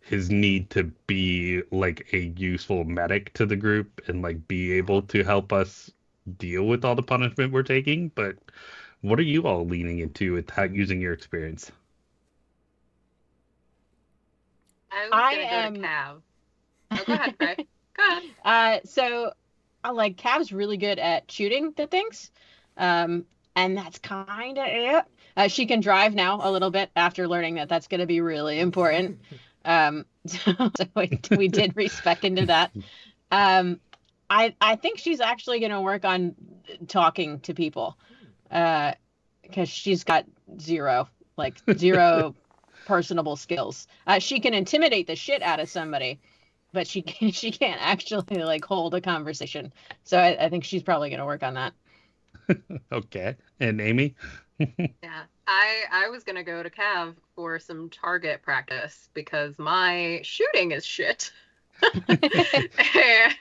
his need to be like a useful medic to the group and like be able to help us deal with all the punishment we're taking. But what are you all leaning into with using your experience? I was going to go to Cav. Oh, go ahead, Ray. Go ahead. So, like, Cav's really good at shooting the things. And that's kind of it. She can drive now a little bit after learning that that's going to be really important. So we did respec into that. I think she's actually going to work on talking to people, because she's got zero personable skills. She can intimidate the shit out of somebody, but she can't actually like hold a conversation. So I think she's probably going to work on that. Okay. And Amy? Yeah, I was gonna go to Cav for some target practice because my shooting is shit. I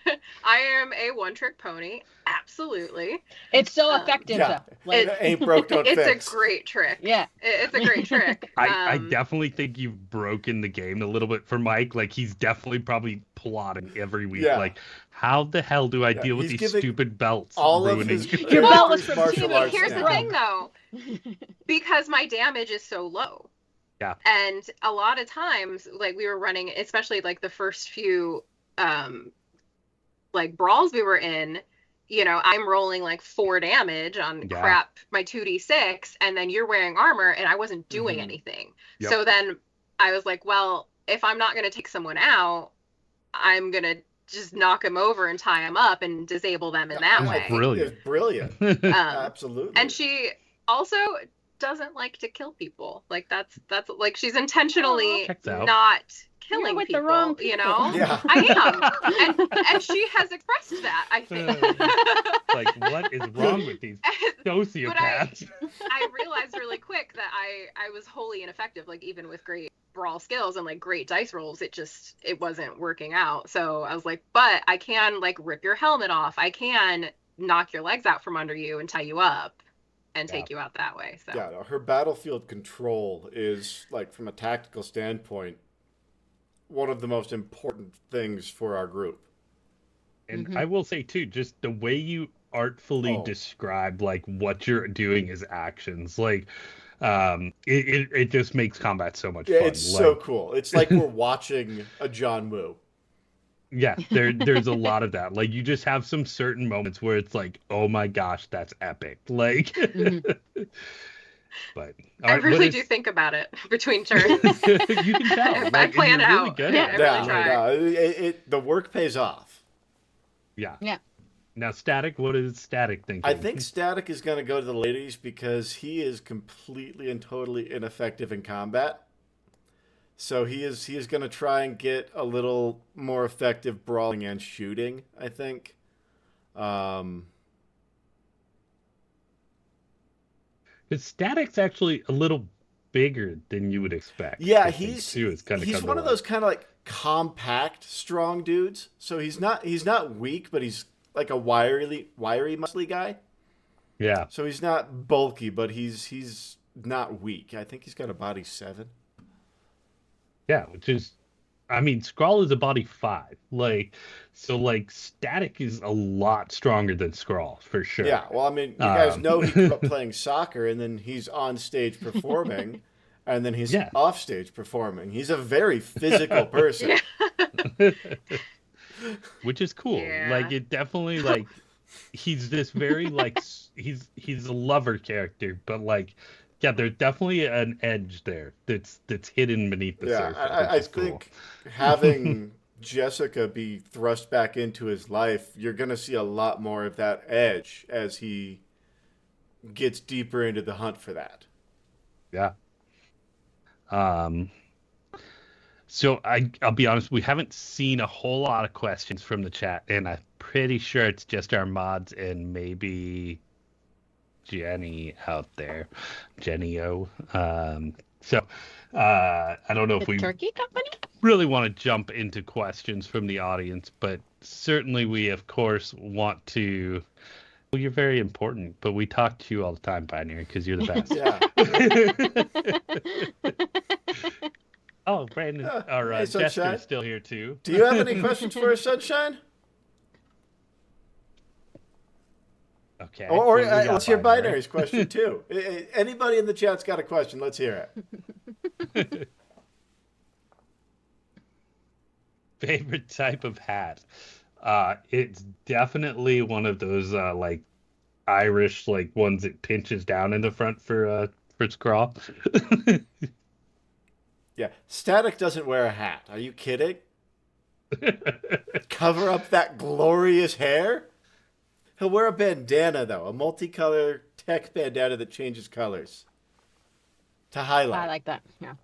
am a one-trick pony, absolutely. It's so effective, though. Like, it ain't broke, don't fix. It's a great trick. Yeah, it's a great trick. I definitely think you've broken the game a little bit for Mike. Like, he's definitely probably plotting every week. Yeah. Like, how the hell do I deal with these stupid belts all ruining of his your belt was from martial arts. Here's the thing, though, because my damage is so low. Yeah. And a lot of times, like, we were running, especially like the first few like brawls we were in, you know, I'm rolling like 4 damage on crap, my 2d6, and then you're wearing armor and I wasn't doing anything. Yep. So then I was like, well, if I'm not going to take someone out, I'm going to just knock him over and tie him up and disable them in that way. Brilliant. Brilliant. Absolutely. And she also doesn't like to kill people. Like that's like she's intentionally not killing with people, the wrong you know? Yeah. I am. And she has expressed that, I think. Like, what is wrong with these sociopaths? But I realized really quick that I was wholly ineffective, like even with great brawl skills and like great dice rolls, it wasn't working out. So I was like, but I can like rip your helmet off. I can knock your legs out from under you and tie you up and take you out that way. So yeah, her battlefield control is, like, from a tactical standpoint, one of the most important things for our group. And I will say too, just the way you artfully describe like what you're doing as actions, like it just makes combat so much fun. It's so cool. It's like we're watching a John Woo. Yeah, there's a lot of that. Like, you just have some certain moments where it's like, oh my gosh, that's epic. Like, but I really do think about it between turns. You can tell. I plan it out. Really I really try. No, the work pays off. Yeah. Yeah. Now, Static, what is Static thinking? I think Static is going to go to the ladies because he is completely and totally ineffective in combat. So he is going to try and get a little more effective brawling and shooting, I think. Because Static's actually a little bigger than you would expect. Yeah, I think, too, is kinda he's come to one of light. those kind of like compact, strong dudes. So he's not weak, but he's like a wiry, muscly guy. Yeah. So he's not bulky, but he's not weak. I think he's got a body 7. Yeah, which is, I mean, Skrull is a body 5. So Static is a lot stronger than Skrull, for sure. Yeah, well, I mean, you guys know he grew up playing soccer, and then he's on stage performing, and then he's off stage performing. He's a very physical person. Which is cool. Yeah. It definitely, he's this very, he's a lover character, but, there's definitely an edge there that's hidden beneath the surface. I think having Jessica be thrust back into his life, you're going to see a lot more of that edge as he gets deeper into the hunt for that. Yeah. So I'll be honest, we haven't seen a whole lot of questions from the chat, and I'm pretty sure it's just our mods and maybe Jenny out there, Jenny O. So I don't know if we Turkey Company really want to jump into questions from the audience, but certainly we, of course, want to. Well, you're very important, but we talk to you all the time, Pioneer, because you're the best. Yeah. Oh, Brandon, or hey, Jester's still here too. Do you have any questions for us, Sunshine? Okay. Or let's hear Binary's question too. Anybody in the chat's got a question? Let's hear it. Favorite type of hat? It's definitely one of those Irish ones that pinches down in the front for Skrull. Yeah, Static doesn't wear a hat. Are you kidding? Cover up that glorious hair? He'll wear a bandana, though. A multicolor tech bandana that changes colors. To highlight. I like that, yeah.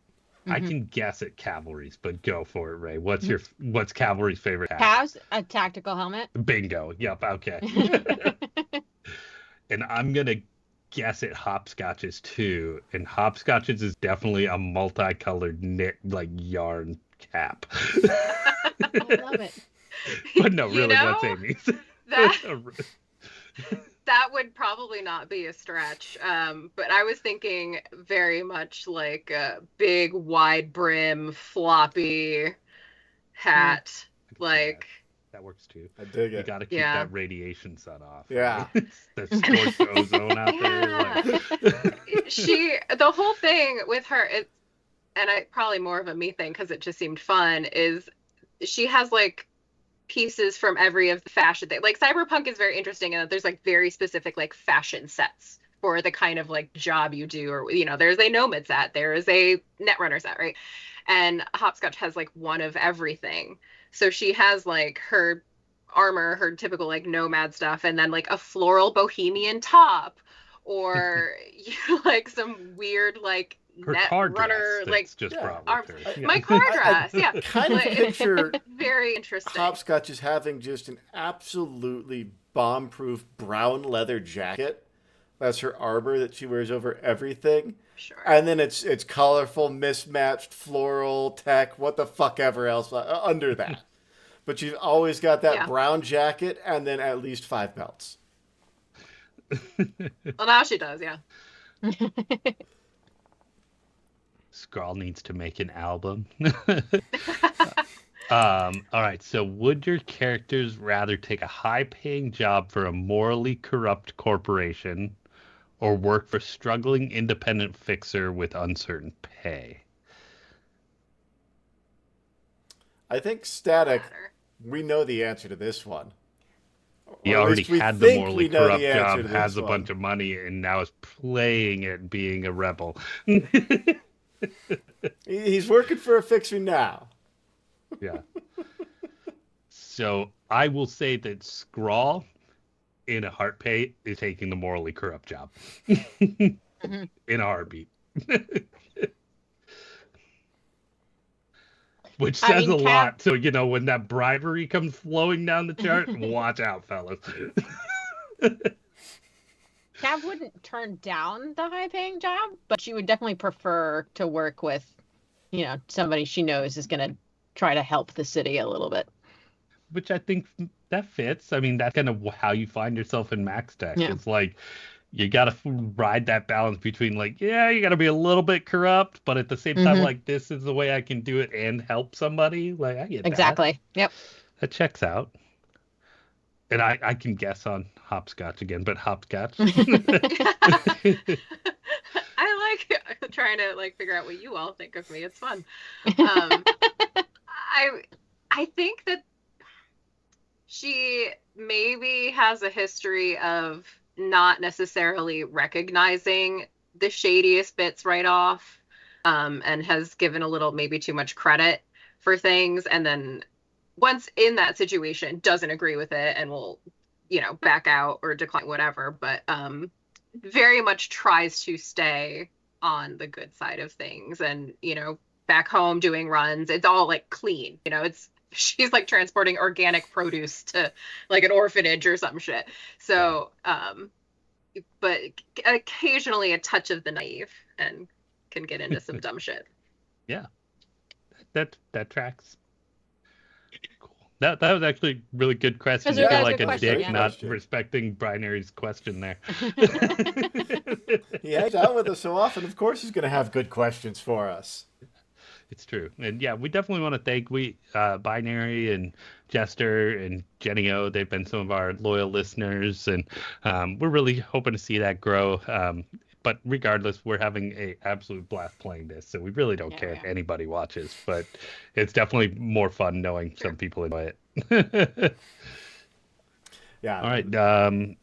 I can guess at Cavalry's, but go for it, Ray. What's Cavalry's favorite hat? Cavs, a tactical helmet. Bingo. Yep, okay. And I'm going to guess at Hopscotch's too. And Hopscotch's is definitely a multicolored knit, yarn cap. I love it. But no, really, what's Amy's? That would probably not be a stretch. But I was thinking very much like a big, wide brim, floppy hat. That works too. I dig it. You got to keep that radiation sun off. Yeah. Right? The scorched ozone out there. The whole thing with her, and probably more of a me thing because it just seemed fun, is she has pieces from every of the fashion thing. Cyberpunk is very interesting in that there's very specific fashion sets for the kind of job you do, or there's a nomad set, there is a netrunner set, right? And Hopscotch has one of everything. So she has her armor, her typical nomad stuff, and then a floral bohemian top, or some weird her net car runner dress just brought with her. My car dress. Yeah. Kind of picture very interesting. Hopscotch is having just an absolutely bomb-proof brown leather jacket. That's her armor that she wears over everything. Sure. And then it's colorful, mismatched, floral, tech, what the fuck ever else under that. But she's always got that brown jacket and then at least 5 belts. Well, now she does, yeah. Skrull needs to make an album. All right, so would your characters rather take a high-paying job for a morally corrupt corporation or work for a struggling independent fixer with uncertain pay? I think Static, we know the answer to this one. He already had the morally corrupt job, has a bunch of money, and now is playing it being a rebel. He's working for a fixer now. Yeah. So I will say that Skrull in a heartbeat is taking the morally corrupt job. In a heartbeat. Which says a lot. So, when that bribery comes flowing down the chart, watch out, fellas. Cav wouldn't turn down the high-paying job, but she would definitely prefer to work with, somebody she knows is going to try to help the city a little bit. Which I think that fits. I mean, that's kind of how you find yourself in Max Tech. Yeah. It's like you got to ride that balance between like, yeah, you got to be a little bit corrupt, but at the same time, like, this is the way I can do it and help somebody. Like, I get Exactly. Yep. That checks out. And I can guess on hopscotch again, but hopscotch. I like trying to like figure out what you all think of me. It's fun. I think that she maybe has a history of not necessarily recognizing the shadiest bits right off, and has given a little maybe too much credit for things, and then once in that situation doesn't agree with it and will, back out or decline, whatever, but very much tries to stay on the good side of things. And, back home doing runs, it's all like clean, she's like transporting organic produce to like an orphanage or some shit. So, but occasionally a touch of the naive and can get into some dumb shit. Yeah, that tracks. Cool. That was actually a really good question. You feel like a dick not respecting Binary's question there. He hangs out with us so often. Of course, he's going to have good questions for us. It's true. And yeah, we definitely want to thank Binary and Jester and Jenny O. They've been some of our loyal listeners, and we're really hoping to see that grow. But regardless, we're having an absolute blast playing this, so we really don't care if anybody watches. But it's definitely more fun knowing some people enjoy it. Yeah. All right.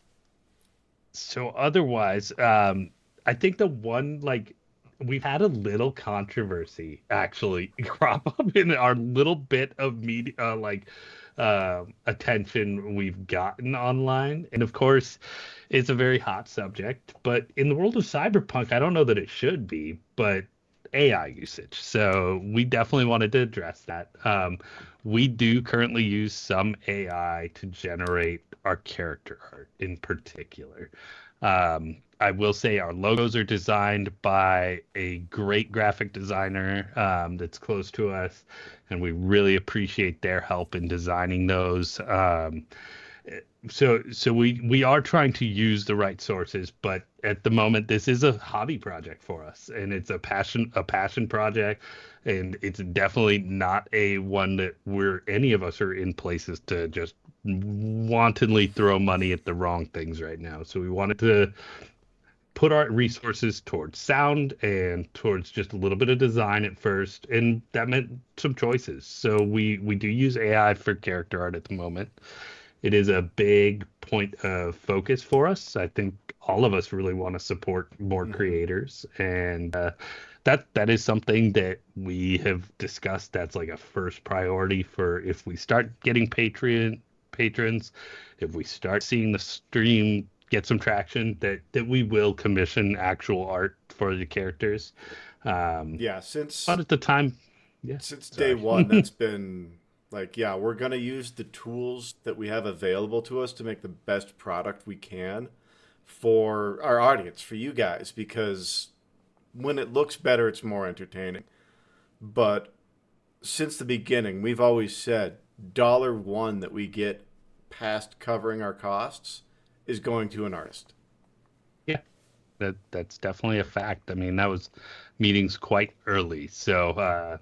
So otherwise, I think the one, like, we've had a little controversy actually crop up in our little bit of media, attention we've gotten online. And of course, it's a very hot subject, but in the world of Cyberpunk, I don't know that it should be, but AI usage. So we definitely wanted to address that. We do currently use some AI to generate our character art in particular. I will say our logos are designed by a great graphic designer that's close to us, and we really appreciate their help in designing those. So we are trying to use the right sources, but at the moment this is a hobby project for us, and it's a passion project, and it's definitely not a one that any of us are in places to just wantonly throw money at the wrong things right now. So we wanted to put our resources towards sound and towards just a little bit of design at first, and that meant some choices. So we do use AI for character art at the moment. It is a big point of focus for us. I think all of us really want to support more creators, and that is something that we have discussed. That's like a first priority for if we start getting patrons, if we start seeing the stream get some traction, that we will commission actual art for the characters. Since but at the time, since day one, that's been like, we're gonna use the tools that we have available to us to make the best product we can for our audience, for you guys, because when it looks better, it's more entertaining. But since the beginning, we've always said $1 that we get past covering our costs is going to an artist. Yeah, that's definitely a fact. I mean, that was meetings quite early. So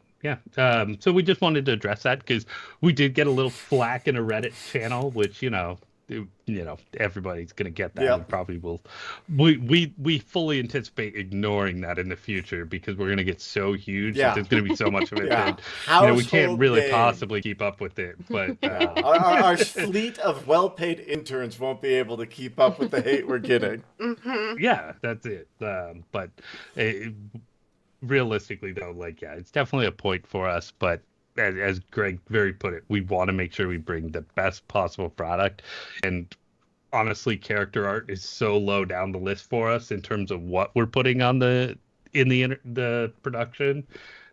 so we just wanted to address that because we did get a little flack in a Reddit channel, which everybody's gonna get that. And probably will. We fully anticipate ignoring that in the future because we're gonna get so huge that there's gonna be so much of it that we can't really possibly keep up with it. But our fleet of well-paid interns won't be able to keep up with the hate we're getting. Yeah, that's it. But realistically, though, it's definitely a point for us. But as Greg put it, we want to make sure we bring the best possible product. And honestly, character art is so low down the list for us in terms of what we're putting on the production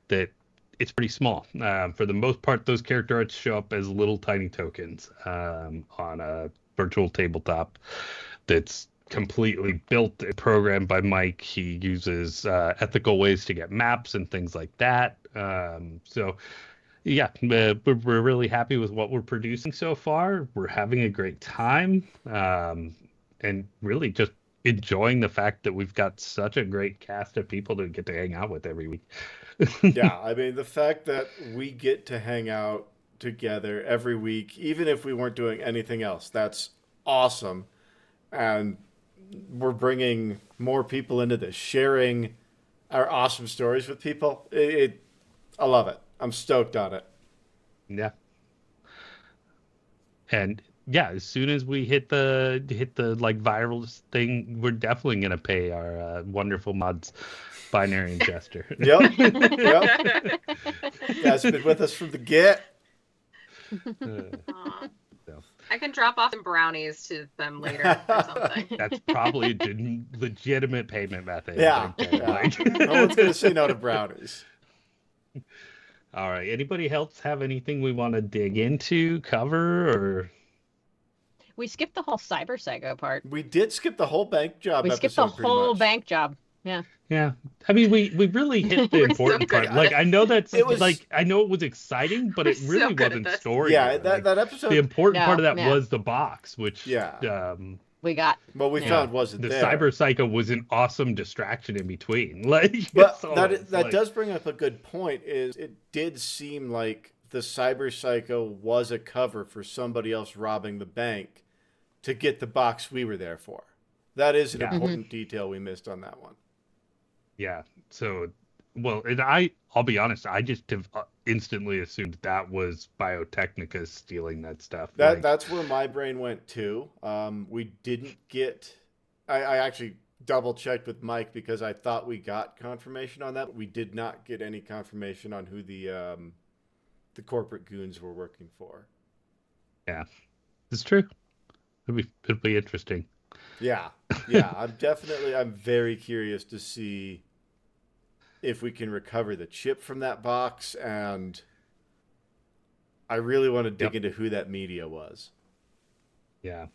that it's pretty small. For the most part, those character arts show up as little tiny tokens on a virtual tabletop that's completely built a program by Mike. He uses ethical ways to get maps and things like that. So yeah, we're really happy with what we're producing so far. We're having a great time, and really just enjoying the fact that we've got such a great cast of people to get to hang out with every week. Yeah, I mean, the fact that we get to hang out together every week, even if we weren't doing anything else, that's awesome. And we're bringing more people into this, sharing our awesome stories with people. I love it. I'm stoked on it. Yeah. And yeah, as soon as we hit the like viral thing, we're definitely gonna pay our wonderful mods binary and Jester. Yep. Yep. You guys have been with us from the get. Aw. So I can drop off some brownies to them later or something. that's probably a legitimate payment method. Yeah. I think, Yeah. like. No one's gonna say no to brownies. All right. Anybody else have anything we want to dig into, cover, or? We skipped the whole cyber psycho part. We did skip the whole bank job We episode. skipped the pretty whole much. bank job. Yeah. Yeah. I mean, we really hit the We're so important good part. at Like, it. I know that's It was- like, I know it was exciting, but We're it so really good at wasn't this. story. Yeah, Like, that episode. the important part of that Yeah. was the box, which Yeah. We got. What we Yeah. found wasn't the there. cyber psycho was an awesome distraction in between. Like, But so that it's that like- does bring up a good point. Is it did seem like the cyber psycho was a cover for somebody else robbing the bank to get the box we were there for. That is an Yeah. important detail we missed on that one. Yeah. So, well, and I'll be honest, I just have instantly assumed that was Biotechnica stealing that stuff. Like, That's where my brain went too. We didn't get. I actually double checked with Mike because I thought we got confirmation on that. But we did not get any confirmation on who the corporate goons were working for. yeah, it's true. It'll be interesting. Yeah. I'm very curious to see if we can recover the chip from that box, and I really want to dig into who that media was. Yeah.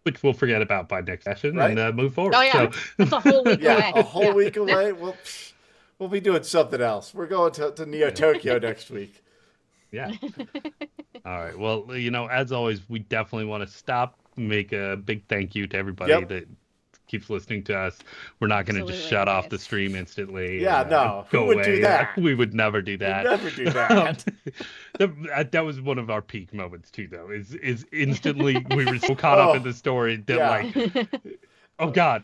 Which we'll forget about by next session Right. and move forward. Oh yeah. So, That's a whole week Yeah, away. a whole week away. We'll be doing something else. We're going to Neo Tokyo next week. yeah. All right. Well, as always, we definitely want to make a big thank you to everybody Yep. that keeps listening to us. We're not going to just Absolutely, shut off guys. the stream instantly. Yeah, and, no. Who go would away. do that? We would never do that. Never do that. That was one of our peak moments too, though. Is instantly we were so caught up in the story that Yeah. oh God,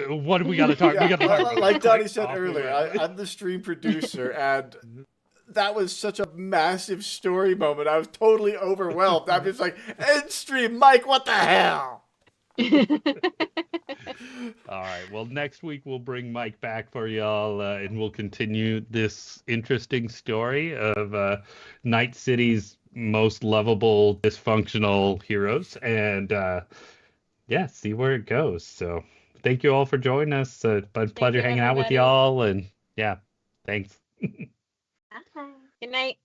what do we got to talk? We got to talk about like Donnie quick said off earlier, movement. I'm the stream producer, and that was such a massive story moment. I was totally overwhelmed. I'm just like, end stream, Mike, what the hell? All right. Well, next week we'll bring Mike back for y'all, and we'll continue this interesting story of Night City's most lovable, dysfunctional heroes, and yeah, see where it goes. So, thank you all for joining us. Pleasure you, hanging out with everybody. y'all, and yeah, thanks. Bye. Good night.